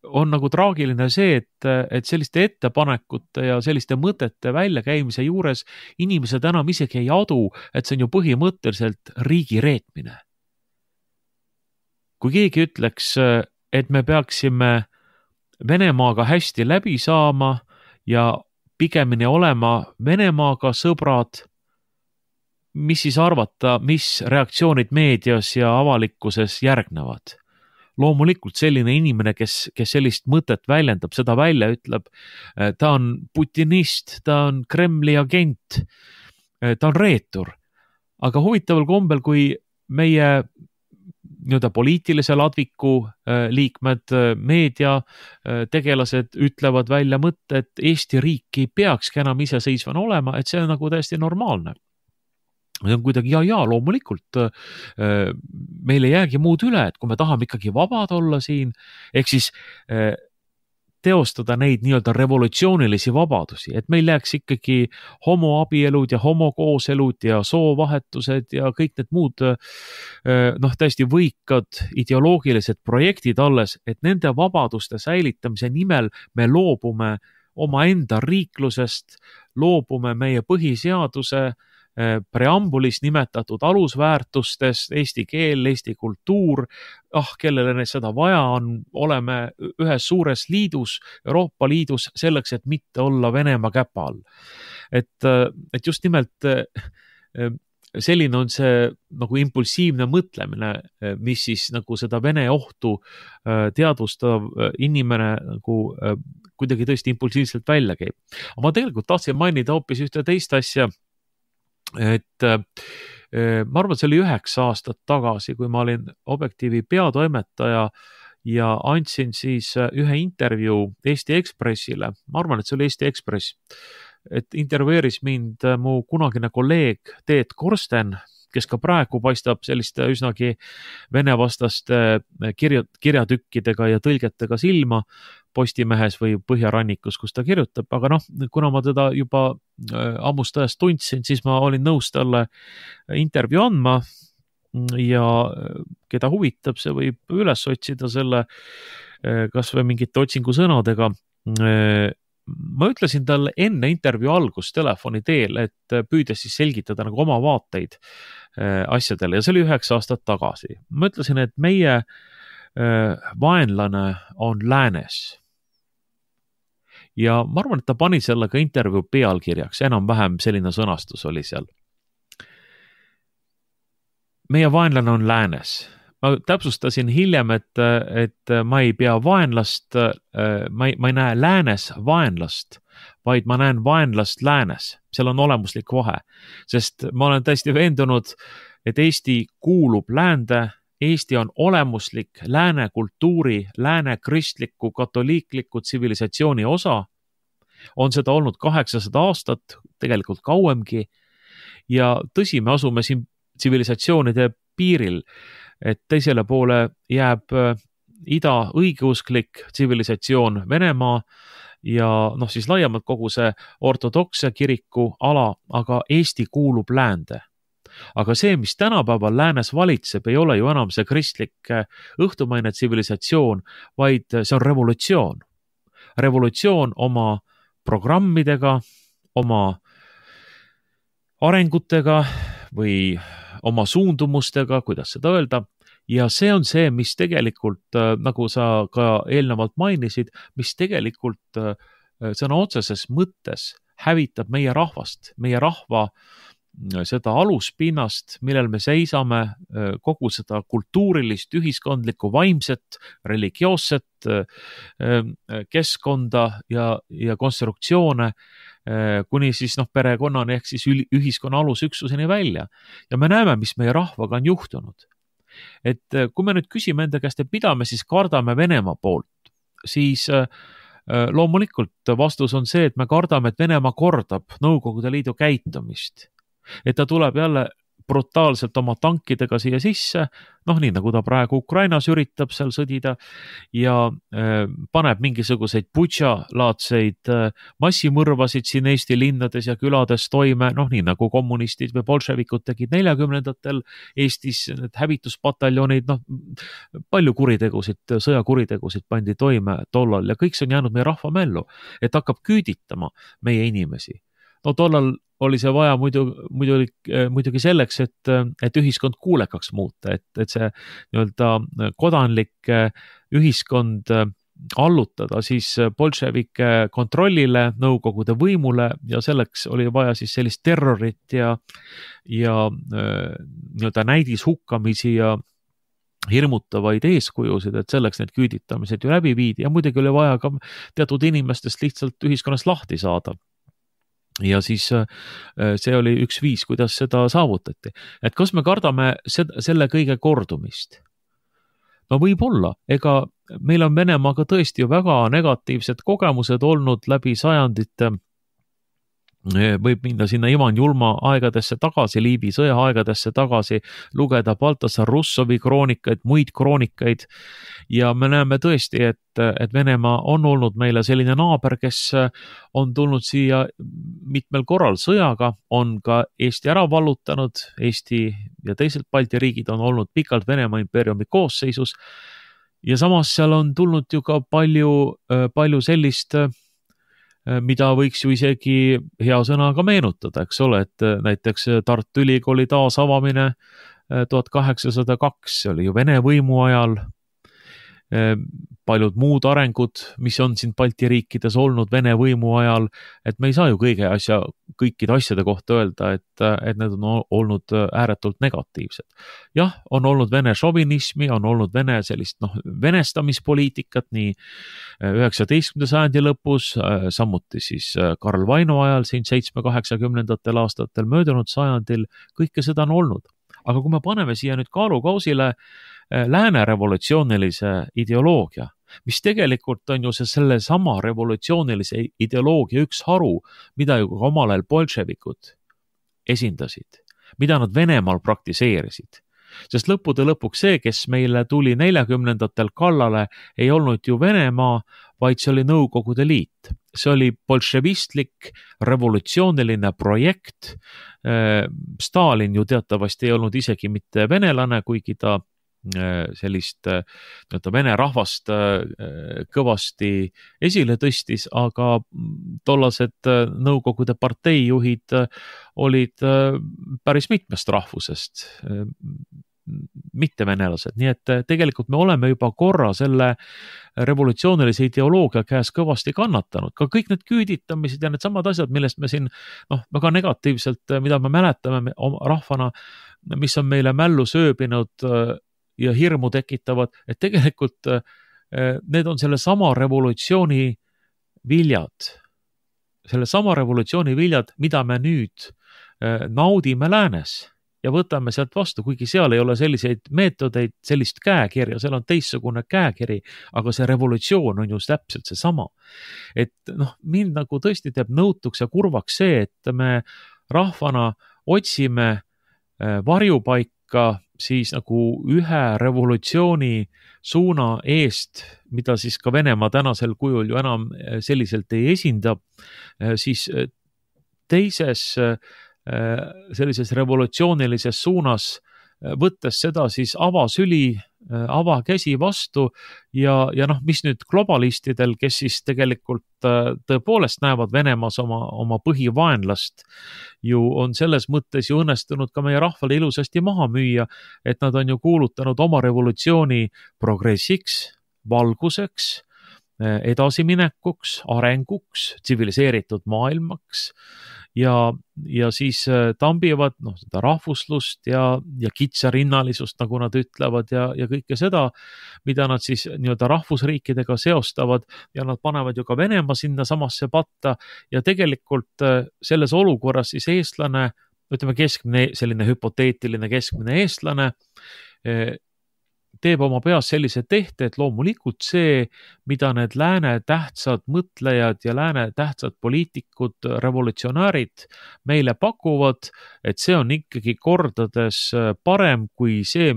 [SPEAKER 2] on nagu traagiline see, et selliste ettepanekute ja selliste mõtete väljakäimise juures inimesed enam isegi ei adu, et see on ju põhimõtteliselt riigi reetmine. Kui keegi ütleks, et me peaksime Venemaaga hästi läbi saama ja pigemini olema Venemaaga sõbrad, mis siis arvata, mis reaktsioonid meedias ja avalikkuses järgnevad? Loomulikult selline inimene, kes sellist mõtet väljendab, seda välja ütleb, ta on putinist, ta on Kremli agent, ta on reetur. Aga huvitaval kombel, kui meie poliitilise ladviku liikmed, meedia tegelased ütlevad välja mõtte, et Eesti riik ei peakski enam iseseisvana olema, et see on nagu täiesti normaalne. See on kuidagi loomulikult meil ei jäägi muud üle, et kui me tahame ikkagi vabad olla siin, ehk siis teostada neid nii-öelda revolutsioonilisi vabadusi, et meil jääks ikkagi homoabielud ja homokooselud ja soovahetused ja kõik need muud täiesti võikad ideoloogilised projektid alles, et nende vabaduste säilitamise nimel me loobume omaenda riiklusest, loobume meie põhiseaduse preambulis nimetatud alusväärtustest, eesti keel, eesti kultuur, kellele seda vaja on, oleme ühes suures liidus, Euroopa Liidus, selleks, et mitte olla Venemaa käpa all. Et just nimelt selline on see nagu impulsiivne mõtlemine, mis siis nagu seda Vene ohtu teadvustav inimene nagu kuidagi tõesti impulsiivselt välja käib. Aga ma tegelikult tahtsin mainida hoopis ühte teist asja, et ma arvan, et see oli 9 aastat tagasi, kui ma olin Objektiivi peatoimetaja ja andsin siis ühe intervjuu Eesti Ekspressile. Ma arvan, et see oli Eesti Ekspress, et intervjueeris mind mu kunagine kolleeg Teet Korsten, kes ka praegu paistab selliste üsnagi venevastaste kirjatükkidega ja tõlgetega silma Postimehes või Põhjarannikus, kus ta kirjutab, aga kuna ma teda juba ammust ajast tundsin, siis ma olin nõus talle intervjuu andma ja keda huvitab, see võib üles otsida selle kas või mingite otsingusõnadega. Ma ütlesin talle enne intervjuu algust telefoni teel, et püüdes siis selgitada nagu oma vaateid asjadele ja see oli 9 aastat tagasi. Ma ütlesin, et meie vaenlane on läänes. Ja ma arvan, et ta pani selle ka intervjuu pealkirjaks, enam-vähem selline sõnastus oli seal. Meie vaenlane on läänes. Ma täpsustasin hiljem, et ma ei pea vaenlast, ma ei näe läänes vaenlast, vaid ma näen vaenlast läänes. Seal on olemuslik vahe, sest ma olen täiesti veendunud, et Eesti kuulub läände, Eesti on olemuslik lääne kultuuri, lääne kristliku, katoliikliku tsivilisatsiooni osa, on seda olnud 800 aastat, tegelikult kauemgi, ja tõsi, me asume siin tsivilisatsioonide piiril, et teisele poole jääb ida õigeusklik tsivilisatsioon Venemaa ja siis laiemalt kogu see ortodokse kiriku ala, aga Eesti kuulub läände. Aga see, mis tänapäeval läänes valitseb, ei ole ju enam see kristlik õhtumaine tsivilisatsioon, vaid see on revolutsioon. Revolutsioon oma programmidega, oma arengutega või oma suundumustega, kuidas seda öelda. Ja see on see, mis tegelikult, nagu sa ka eelnevalt mainisid, mis tegelikult sõna otseses mõttes hävitab meie rahvast, meie rahva seda aluspinnast, millel me seisame, kogu seda kultuurilist, ühiskondlikku, vaimset, religioosset keskkonda ja konstruktsioone kuni siis perekonnani ehk siis ühiskonna alusüksuseni välja. Ja me näeme, mis meie rahvaga on juhtunud. Et kui me nüüd küsime enda käest, et mida me siis kardame Venemaa poolt, siis loomulikult vastus on see, et me kardame, et Venemaa kordab Nõukogude Liidu käitumist. Et ta tuleb jälle brutaalselt oma tankidega siia sisse, nii nagu ta praegu Ukrainas üritab seal sõdida ja paneb mingisuguseid Butša-laadseid massimõrvasid siin Eesti linnades ja külades toime, nii nagu kommunistid või bolševikud tegid 40-ndatel Eestis, need hävituspataljonid, palju kuritegusid, sõjakuritegusid pandi toime tollal ja kõik see on jäänud meie rahva mällu, et hakkab küüditama meie inimesi. Tollal oli see vaja muidugi selleks, et ühiskond kuulekaks muuta, et see nii-öelda kodanlik ühiskond allutada siis bolševike kontrollile, Nõukogude võimule ja selleks oli vaja siis sellist terrorit ja nii-öelda näidishukkamisi ja hirmutavaid eeskujusid, et selleks need küüditamised ju läbi viidi ja muidugi oli vaja ka teatud inimestest lihtsalt ühiskonnast lahti saada. Ja siis see oli üks viis, kuidas seda saavutati. Et kas me kardame selle kõige kordumist? Võib-olla, ega meil on Venemaaga tõesti ju väga negatiivsed kogemused olnud läbi sajandite. Võib minna sinna Ivan Julma aegadesse tagasi, Liivi sõja aegadesse tagasi, lugeda Baltasar Russovi kroonikaid, muid kroonikaid ja me näeme tõesti, et Venemaa on olnud meile selline naaber, kes on tulnud siia mitmel korral sõjaga, on ka Eesti ära vallutanud, Eesti ja teised Balti riigid on olnud pikalt Venemaa impeeriumi koosseisus ja samas seal on tulnud ju ka palju sellist mida võiks ju isegi hea sõnaga meenutada, eks ole, et näiteks Tartu Ülikooli taasavamine 1802, see oli ju Vene võimu ajal, paljud muud arengud, mis on siin Balti riikides olnud Vene võimu ajal, et me ei saa ju kõikide asjade kohta öelda, et need on olnud ääretult negatiivsed. Jah, on olnud Vene šovinismi, on olnud Vene sellist venestamispoliitikat nii 19. sajandi lõpus, samuti siis Karl Vaino ajal siin 7-80 aastatel möödunud sajandil, kõike seda on olnud. Aga kui me paneme siia nüüd kaalukausile lääne revolutsioonilise ideoloogia, mis tegelikult on ju selle sama revolutsioonilise ideoloogia üks haru, mida ju ka omal ajal bolševikud esindasid, mida nad Venemaal praktiseerisid. Sest lõppude lõpuks see, kes meile tuli 40-ndatel kallale, ei olnud ju Venemaa, vaid see oli Nõukogude Liit. See oli bolševistlik revolutsiooniline projekt. Stalin ju teatavasti ei olnud isegi mitte venelane, kuigi ta sellist Vene rahvast kõvasti esile tõstis, aga tollased Nõukogude parteijuhid olid päris mitmest rahvusest, mitte venelased, nii et tegelikult me oleme juba korra selle revolutsioonilise ideoloogia käes kõvasti kannatanud, ka kõik need küüditamised ja need samad asjad, millest me siin väga negatiivselt, mida me mäletame rahvana, mis on meile mällu sööbinud ja hirmu tekitavad, et tegelikult need on selle sama revolutsiooni viljad, mida me nüüd naudime läänes ja võtame sealt vastu, kuigi seal ei ole selliseid meetodeid, sellist käekirja, seal on teistsugune käekiri, aga see revolutsioon on ju täpselt see sama. Et mind nagu tõesti teeb nõutuks ja kurvaks see, et me rahvana otsime varjupaika siis nagu ühe revolutsiooni suuna eest, mida siis ka Venemaa tänasel kujul ju enam selliselt ei esinda, siis teises sellises revolutsioonilises suunas, võttes seda siis avasüli, avakäsi vastu ja mis nüüd globalistidel, kes siis tegelikult tõepoolest näevad Venemaas oma põhivaenlast, ju on selles mõttes ju õnnestunud ka meie rahvale ilusasti maha müüa, et nad on ju kuulutanud oma revolutsiooni progressiks, valguseks edasiminekuks, arenguks, tsiviliseeritud maailmaks ja siis tambivad seda rahvuslust ja kitsarinnalisust, nagu nad ütlevad ja kõike seda, mida nad siis nii-öelda rahvusriikidega seostavad ja nad panevad ju ka Venemaa sinna samasse patta ja tegelikult selles olukorras siis eestlane, ütleme keskmine, selline hüpoteetiline keskmine eestlane, teeb oma peas sellise tehte, et loomulikult see, mida need lääne tähtsad mõtlejad ja lääne tähtsad poliitikud, revolutsionäärid meile pakuvad, et see on ikkagi kordades parem kui see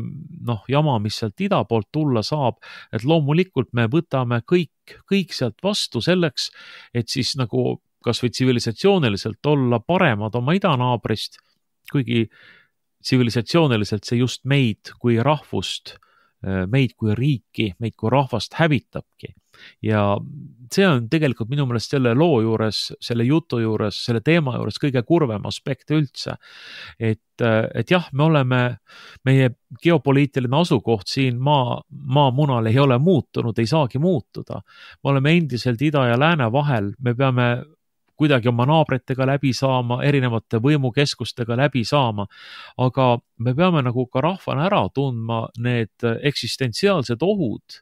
[SPEAKER 2] jama, mis sealt ida poolt tulla saab, et loomulikult me võtame kõik sealt vastu selleks, et siis nagu kas või tsivilisatsiooniliselt olla paremad oma idanaabrist, kuigi tsivilisatsiooniliselt see just meid kui rahvust, meid kui riiki, meid kui rahvast hävitabki. Ja see on tegelikult minu meelest selle loo juures, selle jutu juures, selle teema juures kõige kurvem aspekt üldse. Et jah, meie geopoliitiline asukoht siin maamunal ei ole muutunud, ei saagi muutuda. Me oleme endiselt ida ja lääne vahel, me peame kuidagi oma naabritega läbi saama, erinevate võimukeskustega läbi saama, aga me peame nagu ka rahvana ära tundma need eksistentsiaalsed ohud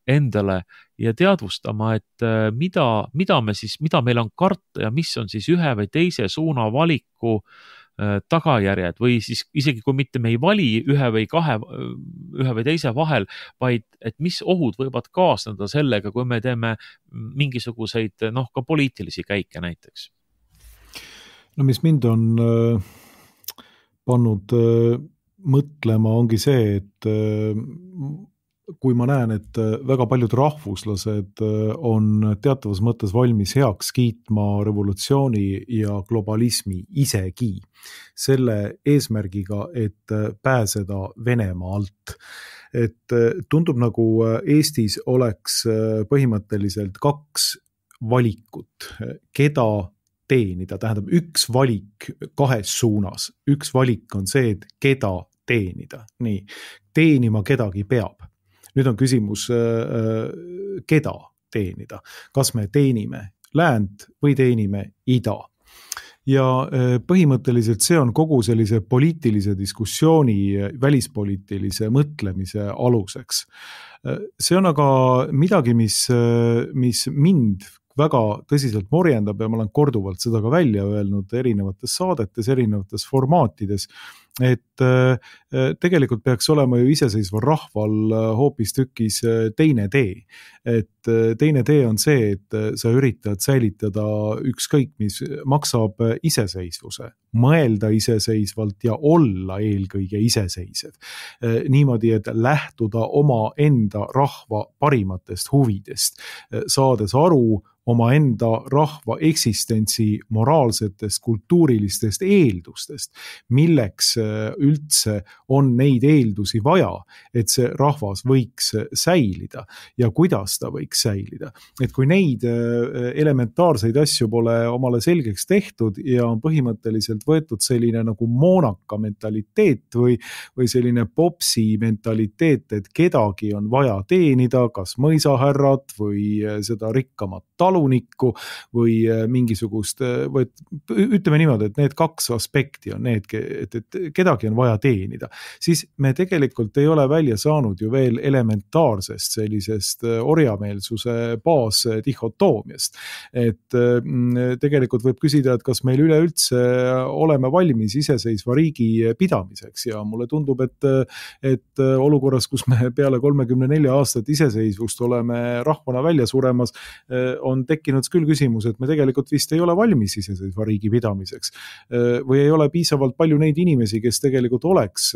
[SPEAKER 2] endale ja teadvustama, et mida meil on karta ja mis on siis ühe või teise suuna valiku tagajärjed või siis isegi kui mitte me ei vali ühe või teise vahel, vaid et mis ohud võivad kaasneda sellega, kui me teeme mingisuguseid ka poliitilisi käike näiteks.
[SPEAKER 1] No mis mind on pannud mõtlema ongi see, et kui ma näen, et väga paljud rahvuslased on teatavas mõttes valmis heaks kiitma revolutsiooni ja globalismi isegi selle eesmärgiga, et pääseda Venemaa alt. Et tundub nagu Eestis oleks põhimõtteliselt kaks valikut, keda teenida, tähendab üks valik kahes suunas. Üks valik on see, et keda teenida. Nii, teenima kedagi peab. Nüüd on küsimus, keda teenida. Kas me teenime läänt või teenime ida? Ja põhimõtteliselt see on kogu sellise poliitilise diskussiooni, välispoliitilise mõtlemise aluseks. See on aga midagi, mis mind väga tõsiselt morjendab ja ma olen korduvalt seda ka välja öelnud erinevates saadetes, erinevates formaatides, et tegelikult peaks olema ju iseseisval rahval hoopis tükis teine tee. Et teine tee on see, et sa üritad säilitada ükskõik, mis maksab iseseisvuse, mõelda iseseisvalt ja olla eelkõige iseseisev. Niimoodi, et lähtuda oma enda rahva parimatest huvidest, saades aru oma enda rahva eksistentsi moraalsetest, kultuurilistest eeldustest, milleks üldse on neid eeldusi vaja, et see rahvas võiks säilida ja kuidas ta võiks säilida. Et kui neid elementaarseid asju pole omale selgeks tehtud ja on põhimõtteliselt võetud selline nagu moonaka mentaliteet või selline popsi mentaliteet, et kedagi on vaja teenida, kas mõisahärrat või seda rikkamat talunikku või mingisugust, ütleme niimoodi, et need kaks aspekti on need, et kedagi on vaja teenida, siis me tegelikult ei ole välja saanud ju veel elementaarsest sellisest orjameelsuse baasdihhotoomiast. Et tegelikult võib küsida, et kas meil üleüldse oleme valmis iseseisva riigi pidamiseks ja mulle tundub, et olukorras, kus me peale 34 aastat iseseisvust oleme rahvana välja suremas, on tekkinud küll küsimus, et me tegelikult vist ei ole valmis iseseisva riigi pidamiseks või ei ole piisavalt palju neid inimesi, kes tegelikult oleks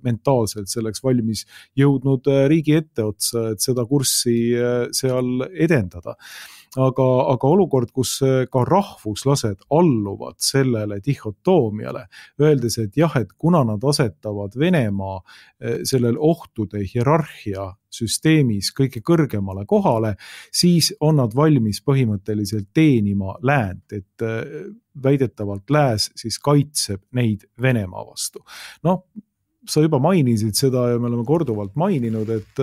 [SPEAKER 1] mentaalselt selleks valmis jõudnud riigi etteotsa, et seda kurssi seal edendada. Aga olukord, kus ka rahvuslased alluvad sellele dihhotoomiale, öeldes, et jah, et kuna nad asetavad Venemaa sellel ohtude hierarhia süsteemis kõige kõrgemale kohale, siis on nad valmis põhimõtteliselt teenima läänt, et väidetavalt lääs siis kaitseb neid Venemaa vastu. sa juba mainisid seda ja me oleme korduvalt maininud, et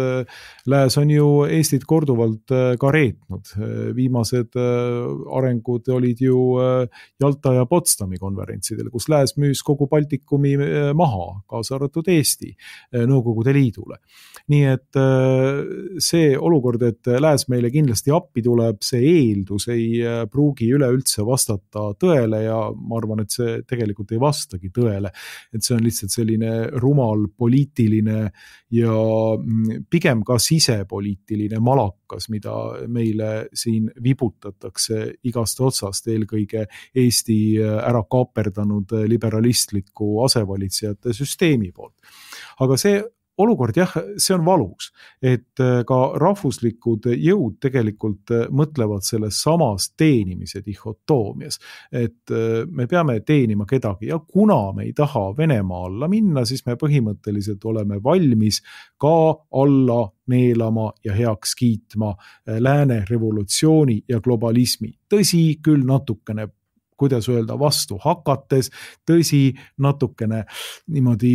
[SPEAKER 1] lääs on ju Eestit korduvalt ka reetnud. Viimased arengud olid ju Jalta ja Potsdami konverentsidel, kus lääs müüs kogu Baltikumi maha, kaasa arvatud Eesti Nõukogude Liidule. Nii et see olukord, et lääs meile kindlasti appi tuleb, see eeldus ei pruugi üleüldse vastata tõele ja ma arvan, et see tegelikult ei vastagi tõele. Et see on lihtsalt selline rumal poliitiline ja pigem ka sisepoliitiline malakas, mida meile siin vibutatakse igast otsast, eelkõige Eesti ära kaaperdanud liberalistliku asevalitsejate süsteemi poolt. Aga see olukord, jah, see on valus, et ka rahvuslikud jõud tegelikult mõtlevad selles samas teenimise dihhotoomias, et me peame teenima kedagi ja kuna me ei taha Venemaa alla minna, siis me põhimõtteliselt oleme valmis ka alla neelama ja heaks kiitma lääne revolutsiooni ja globalismi. Tõsi, küll natukene kuidas öelda, vastu hakates, tõsi, natukene niimoodi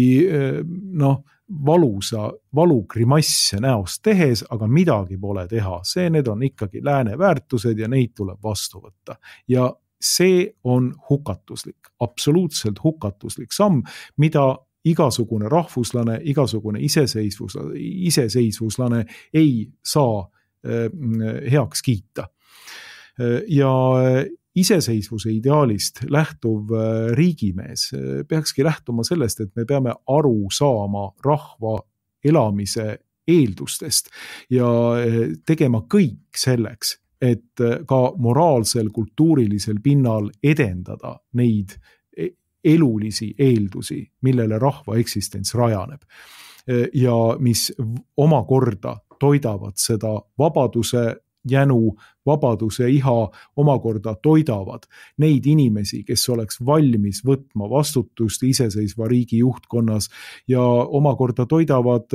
[SPEAKER 1] valugrimasse näost tehes, aga midagi pole teha. Need on ikkagi lääne väärtused ja neid tuleb vastu võtta. Ja see on hukatuslik, absoluutselt hukatuslik samm, mida igasugune rahvuslane, igasugune iseseisvuslane ei saa heaks kiita. Ja iseseisvuse ideaalist lähtuv riigimees peakski lähtuma sellest, et me peame aru saama rahva elamise eeldustest ja tegema kõik selleks, et ka moraalsel, kultuurilisel pinnal edendada neid elulisi eeldusi, millele rahva eksistents rajaneb ja mis omakorda toidavad seda vabaduse jänu, vabaduse iha omakorda toidavad neid inimesi, kes oleks valmis võtma vastutust iseseisva riigi juhtkonnas ja omakorda toidavad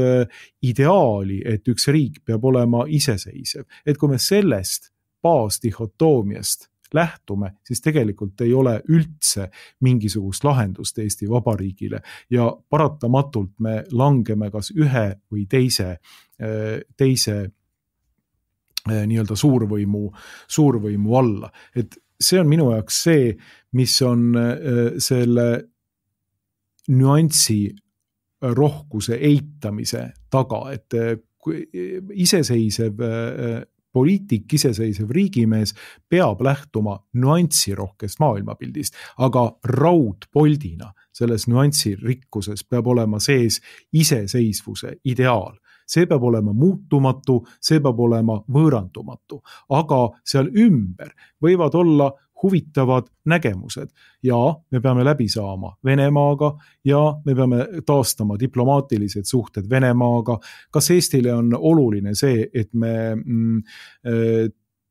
[SPEAKER 1] ideaali, et üks riik peab olema iseseisev. Et kui me sellest baasdihhotoomiast lähtume, siis tegelikult ei ole üldse mingisugust lahendust Eesti Vabariigile ja paratamatult me langeme kas ühe või teise nii-öelda suurvõimu alla. Et see on minu jaoks see, mis on selle nüansi rohkuse eitamise taga, et iseseisev poliitik, iseseisev riigimees peab lähtuma nüansirohkest maailmapildist, aga raudpoldina selles nüansirikkuses peab olema sees iseseisvuse ideaal. See peab olema muutumatu, see peab olema võõrandumatu, aga seal ümber võivad olla huvitavad nägemused ja me peame läbi saama Venemaaga ja me peame taastama diplomaatilised suhted Venemaaga. Kas Eestile on oluline see, et me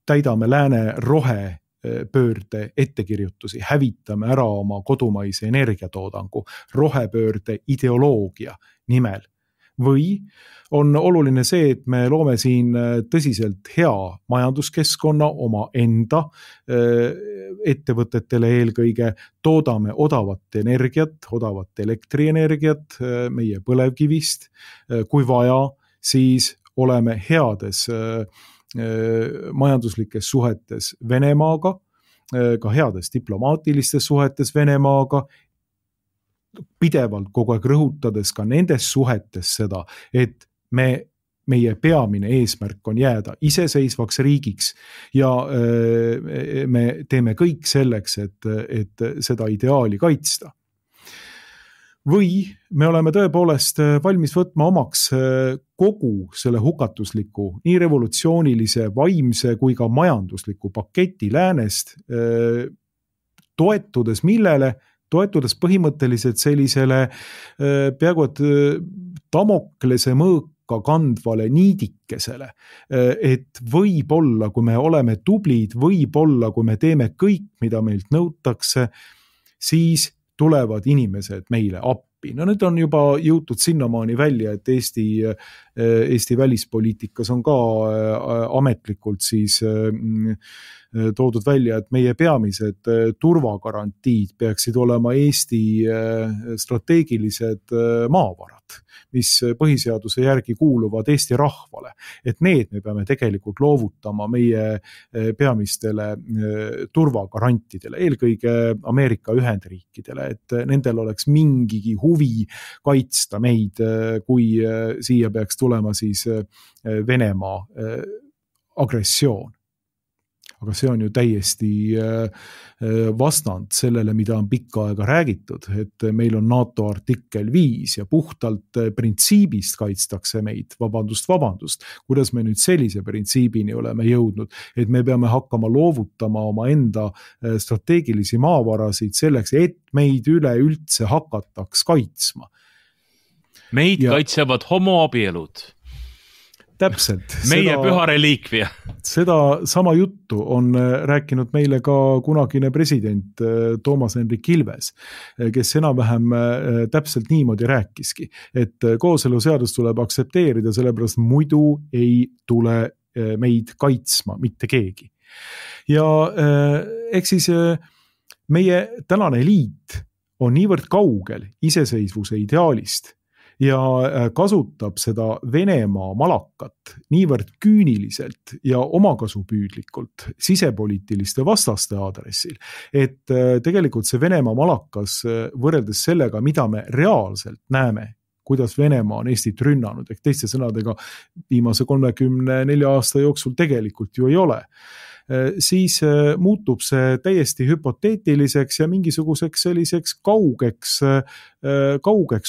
[SPEAKER 1] täidame lääne rohepöörde ettekirjutusi, hävitame ära oma kodumaise energiatoodangu rohepöörde ideoloogia nimel? Või on oluline see, et me loome siin tõsiselt hea majanduskeskkonna oma enda ettevõtetele eelkõige, toodame odavat energiat, odavat elektrienergiat meie põlevkivist, kui vaja, siis oleme heades majanduslikes suhetes Venemaaga, ka heades diplomaatilistes suhetes Venemaaga, pidevalt kogu aeg rõhutades ka nendes suhetes seda, et meie peamine eesmärk on jääda iseseisvaks riigiks ja me teeme kõik selleks, et seda ideaali kaitsta. Või me oleme tõepoolest valmis võtma omaks kogu selle hukatusliku, nii revolutsioonilise, vaimse kui ka majandusliku paketi läänest, toetudes millele? Toetudes põhimõtteliselt sellisele peaaegu et Damoklese mõõka kandvale niidikesele, et võib-olla, kui me oleme tublid, võib-olla, kui me teeme kõik, mida meilt nõutakse, siis tulevad inimesed meile appi. No nüüd on juba jõutud sinnamaani välja, et Eesti välispoliitikas on ka ametlikult siis toodud välja, et meie peamised turvagarantiid peaksid olema Eesti strateegilised maavarad, mis põhiseaduse järgi kuuluvad Eesti rahvale. Et need me peame tegelikult loovutama meie peamistele turvagarantidele, eelkõige Ameerika Ühendriikidele, et nendel oleks mingigi huvi kaitsta meid, kui siia peaks tulema siis Venemaa agressioon. Aga see on ju täiesti vastand sellele, mida on pikka aega räägitud, et meil on NATO artikkel 5 ja puhtalt printsiibist kaitstakse meid, vabandust, kuidas me nüüd sellise printsiibini oleme jõudnud, et me peame hakkama loovutama oma enda strateegilisi maavarasid selleks, et meid üleüldse hakataks kaitsma.
[SPEAKER 2] Meid kaitsevad homoabielud.
[SPEAKER 1] Täpselt.
[SPEAKER 2] Meie püha reliikvia.
[SPEAKER 1] Seda sama juttu on rääkinud meile ka kunagine president Toomas Hendrik Ilves, kes enam-vähem täpselt niimoodi rääkiski, et kooseluseadus tuleb aksepteerida, sellepärast muidu ei tule meid kaitsma mitte keegi. Ja eks siis meie tänane eliit on niivõrd kaugel iseseisvuse ideaalist, ja kasutab seda Venemaa malakat niivõrd küüniliselt ja omakasupüüdlikult sisepoliitiliste vastaste aadressil, et tegelikult see Venemaa malakas võrreldes sellega, mida me reaalselt näeme, kuidas Venemaa on Eestit rünnanud, ehk teiste sõnadega viimase 34 aasta jooksul tegelikult ju ei ole, siis muutub see täiesti hüpoteetiliseks ja mingisuguseks selliseks kaugeks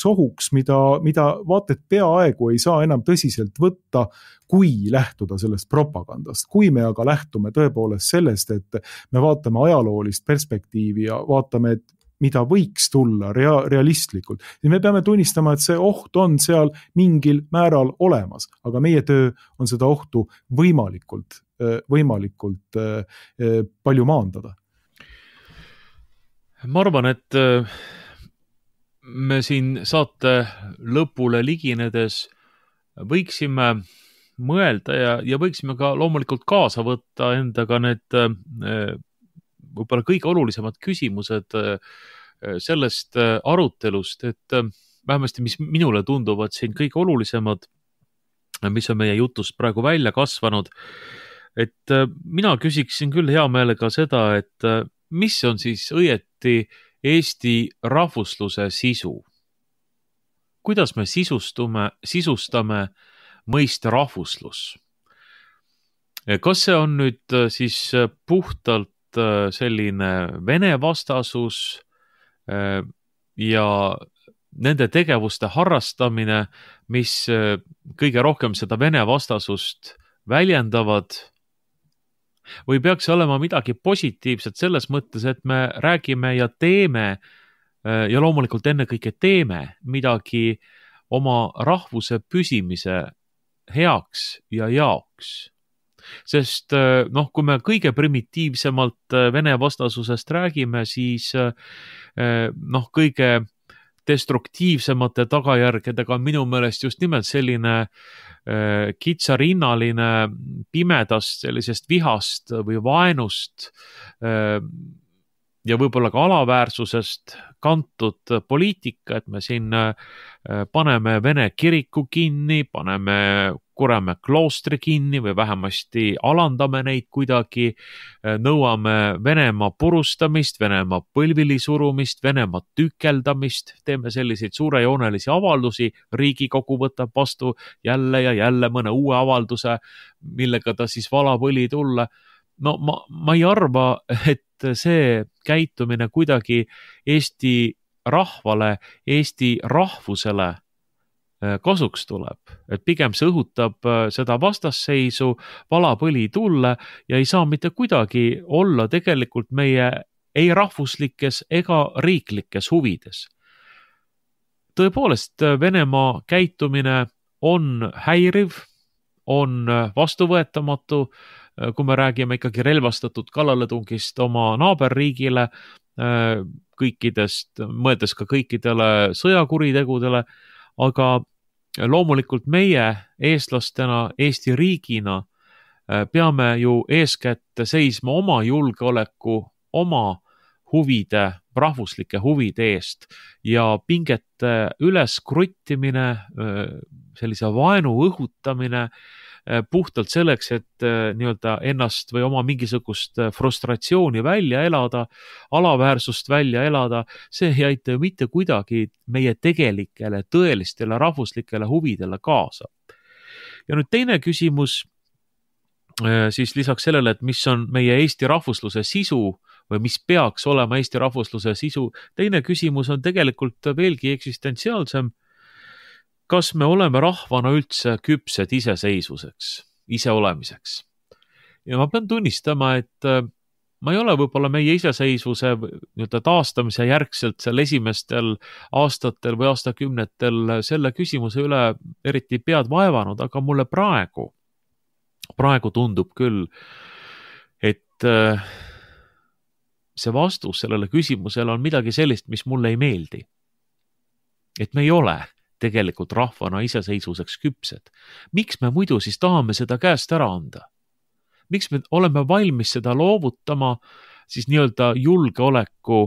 [SPEAKER 1] ohuks, mida vaat et peaaegu ei saa enam tõsiselt võtta, kui lähtuda sellest propagandast. Kui me aga lähtume tõepoolest sellest, et me vaatame ajaloolist perspektiivi ja vaatame, et mida võiks tulla realistlikult, siis me peame tunnistama, et see oht on seal mingil määral olemas, aga meie töö on seda ohtu võimalikult palju maandada.
[SPEAKER 2] Ma arvan, et me siin saate lõpule liginedes võiksime mõelda ja võiksime ka loomulikult kaasa võtta endaga need võib-olla kõige olulisemad küsimused sellest arutelust, et vähemasti mis minule tunduvad siin kõige olulisemad, mis on meie jutust praegu välja kasvanud, et mina küsiksin küll hea meelega seda, et mis on siis õieti Eesti rahvusluse sisu? Kuidas me sisustame mõiste rahvuslus? Kas see on nüüd siis puhtalt selline Vene vastasus ja nende tegevuste harrastamine, mis kõige rohkem seda Vene vastasust väljendavad, või peaks olema midagi positiivset selles mõttes, et me räägime ja teeme ja loomulikult ennekõike teeme midagi oma rahvuse püsimise heaks ja jaoks. Sest kui me kõige primitiivsemalt Vene vastasusest räägime, siis kõige destruktiivsemate tagajärgedega on minu meelest just nimelt selline kitsarinnaline pimedast, sellisest vihast või vaenust ja võib-olla ka alaväärsusest kantud poliitika, et me siin paneme Vene kiriku kinni, kureme kloostri kinni või vähemasti alandame neid kuidagi, nõuame Venemaa purustamist, Venemaa põlvili surumist, Venemaa tükeldamist, teeme selliseid suurejoonelisi avaldusi, Riigikogu võtab vastu jälle ja jälle mõne uue avalduse, millega ta siis valab õli tulla. No ma ei arva, et see käitumine kuidagi Eesti rahvale, Eesti rahvusele kasuks tuleb, et pigem see õhutab seda vastasseisu, valab õli tulle ja ei saa mitte kuidagi olla tegelikult meie ei rahvuslikes ega riiklikes huvides. Tõepoolest, Venemaa käitumine on häiriv, on vastuvõetamatu, kui me räägime ikkagi relvastatud kallaletungist oma naaberriigile, mõeldes ka kõikidele sõjakuritegudele, aga loomulikult meie eestlastena, Eesti riigina peame ju eeskätt seisma oma julgeoleku, oma huvide, rahvuslike huvide eest ja pingete üles kruttimine, sellise vaenu õhutamine puhtalt selleks, et nii-öelda ennast või oma mingisugust frustratsiooni välja elada, alaväärsust välja elada, see ei aita ju mitte kuidagi meie tegelikele, tõelistele rahvuslikele huvidele kaasa. Ja nüüd teine küsimus, siis lisaks sellele, et mis on meie Eesti rahvusluse sisu või mis peaks olema Eesti rahvusluse sisu, teine küsimus on tegelikult veelgi eksistentsiaalsem. Kas me oleme rahvana üldse küpsed iseseisvuseks, iseolemiseks? Ja ma pean tunnistama, et ma ei ole võib-olla meie iseseisvuse taastamise järgselt seal esimestel aastatel või aastakümnetel selle küsimuse üle eriti pead vaevanud, aga mulle praegu tundub küll, et see vastus sellele küsimusele on midagi sellist, mis mulle ei meeldi. Et me ei ole tegelikult rahvana iseseisvuseks küpsed. Miks me muidu siis tahame seda käest ära anda? Miks me oleme valmis seda loovutama siis nii-öelda julgeoleku,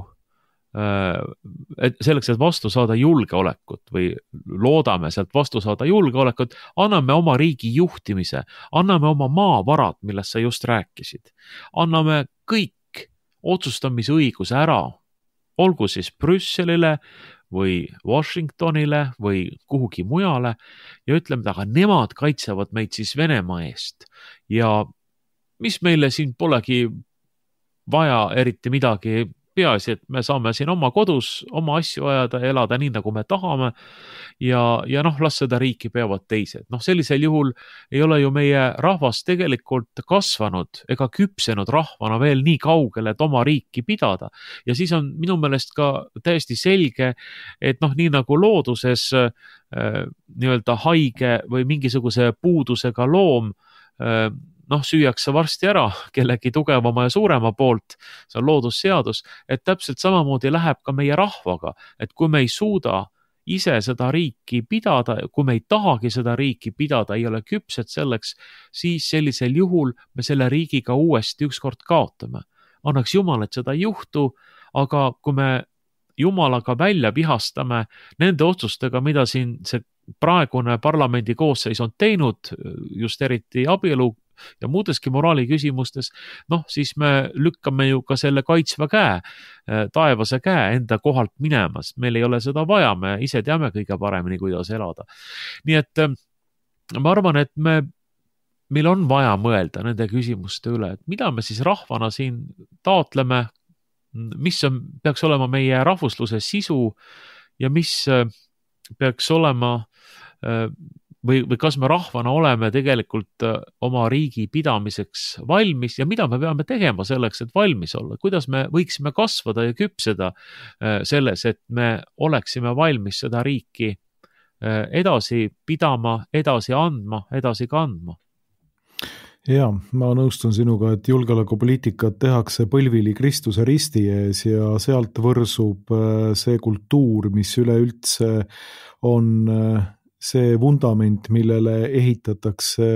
[SPEAKER 2] selleks, et vastu saada julgeolekut või loodame sealt vastu saada julgeolekut, anname oma riigi juhtimise, anname oma maavarad, millest sa just rääkisid, anname kõik otsustamisõiguse ära, olgu siis Brüsselile või Washingtonile või kuhugi mujale ja ütleme, aga nemad kaitsevad meid siis Venemaa eest ja mis meile siin polegi vaja eriti midagi, peaasi, et me saame siin oma kodus oma asju ajada ja elada nii, nagu me tahame ja las seda riiki peavad teised. Sellisel juhul ei ole ju meie rahvas tegelikult kasvanud ega küpsenud rahvana veel nii kaugele, et oma riiki pidada. Ja siis on minu meelest ka täiesti selge, et nii nagu looduses nii-öelda haige või mingisuguse puudusega loom süüakse varsti ära kellegi tugevama ja suurema poolt, see on loodusseadus, et täpselt samamoodi läheb ka meie rahvaga, et kui me ei suuda ise seda riiki pidada, kui me ei tahagi seda riiki pidada, ei ole küpsed selleks, siis sellisel juhul me selle riigiga uuesti ükskord kaotame. Annaks Jumal, et seda ei juhtu, aga kui me Jumalaga välja vihastame nende otsustega, mida siin see praegune parlamendi koosseis on teinud, just eriti abielu ja muudeski moraali küsimustes, siis me lükkame ju ka selle kaitsva käe, taevase käe enda kohalt minemas. Meil ei ole seda vaja, me ise teame kõige paremini, kuidas elada. Nii et ma arvan, et meil on vaja mõelda nende küsimuste üle, et mida me siis rahvana siin taotleme, mis peaks olema meie rahvusluse sisu ja mis peaks olema või kas me rahvana oleme tegelikult oma riigi pidamiseks valmis ja mida me peame tegema selleks, et valmis olla, kuidas me võiksime kasvada ja küpseda selles, et me oleksime valmis seda riiki edasi pidama, edasi andma, edasi kandma.
[SPEAKER 1] Ja, ma nõustun sinuga, et julgeolekupoliitikat tehakse põlvili Kristuse risti ees ja sealt võrsub see kultuur, mis üleüldse on see vundament, millele ehitatakse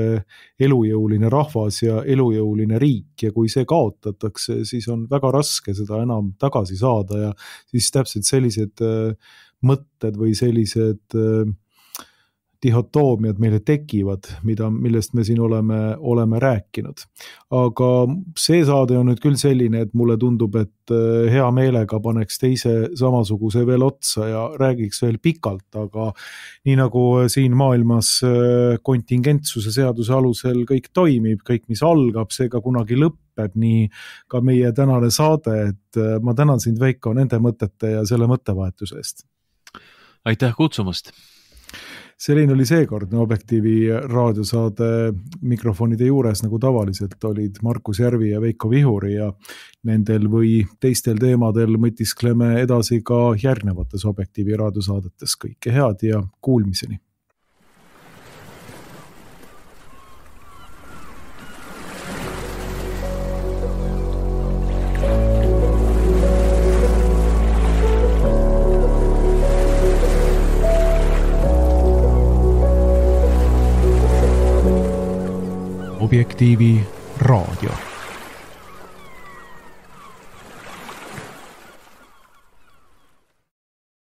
[SPEAKER 1] elujõuline rahvas ja elujõuline riik ja kui see kaotatakse, siis on väga raske seda enam tagasi saada ja siis täpselt sellised mõtted või sellised dihotoomiad meile tekivad, millest me siin oleme rääkinud. Aga see saade on nüüd küll selline, et mulle tundub, et hea meelega paneks teise samasuguse veel otsa ja räägiks veel pikalt, aga nii nagu siin maailmas kontingentsuse seaduse alusel kõik toimib, kõik mis algab, see ka kunagi lõpeb, nii ka meie tänane saade, et ma tänan sind, Veiko, nende mõtete ja selle mõttevahetuse eest.
[SPEAKER 2] Aitäh kutsumast!
[SPEAKER 1] Selline oli seekordne Objektiivi raadiosaade mikrofonide juures, nagu tavaliselt olid Markus Järvi ja Veiko Vihuri ja nendel või teistel teemadel mõtiskleme edasi ka järgnevates Objektiivi raadiosaadetes. Kõike head ja kuulmiseni! Objektiivi raadio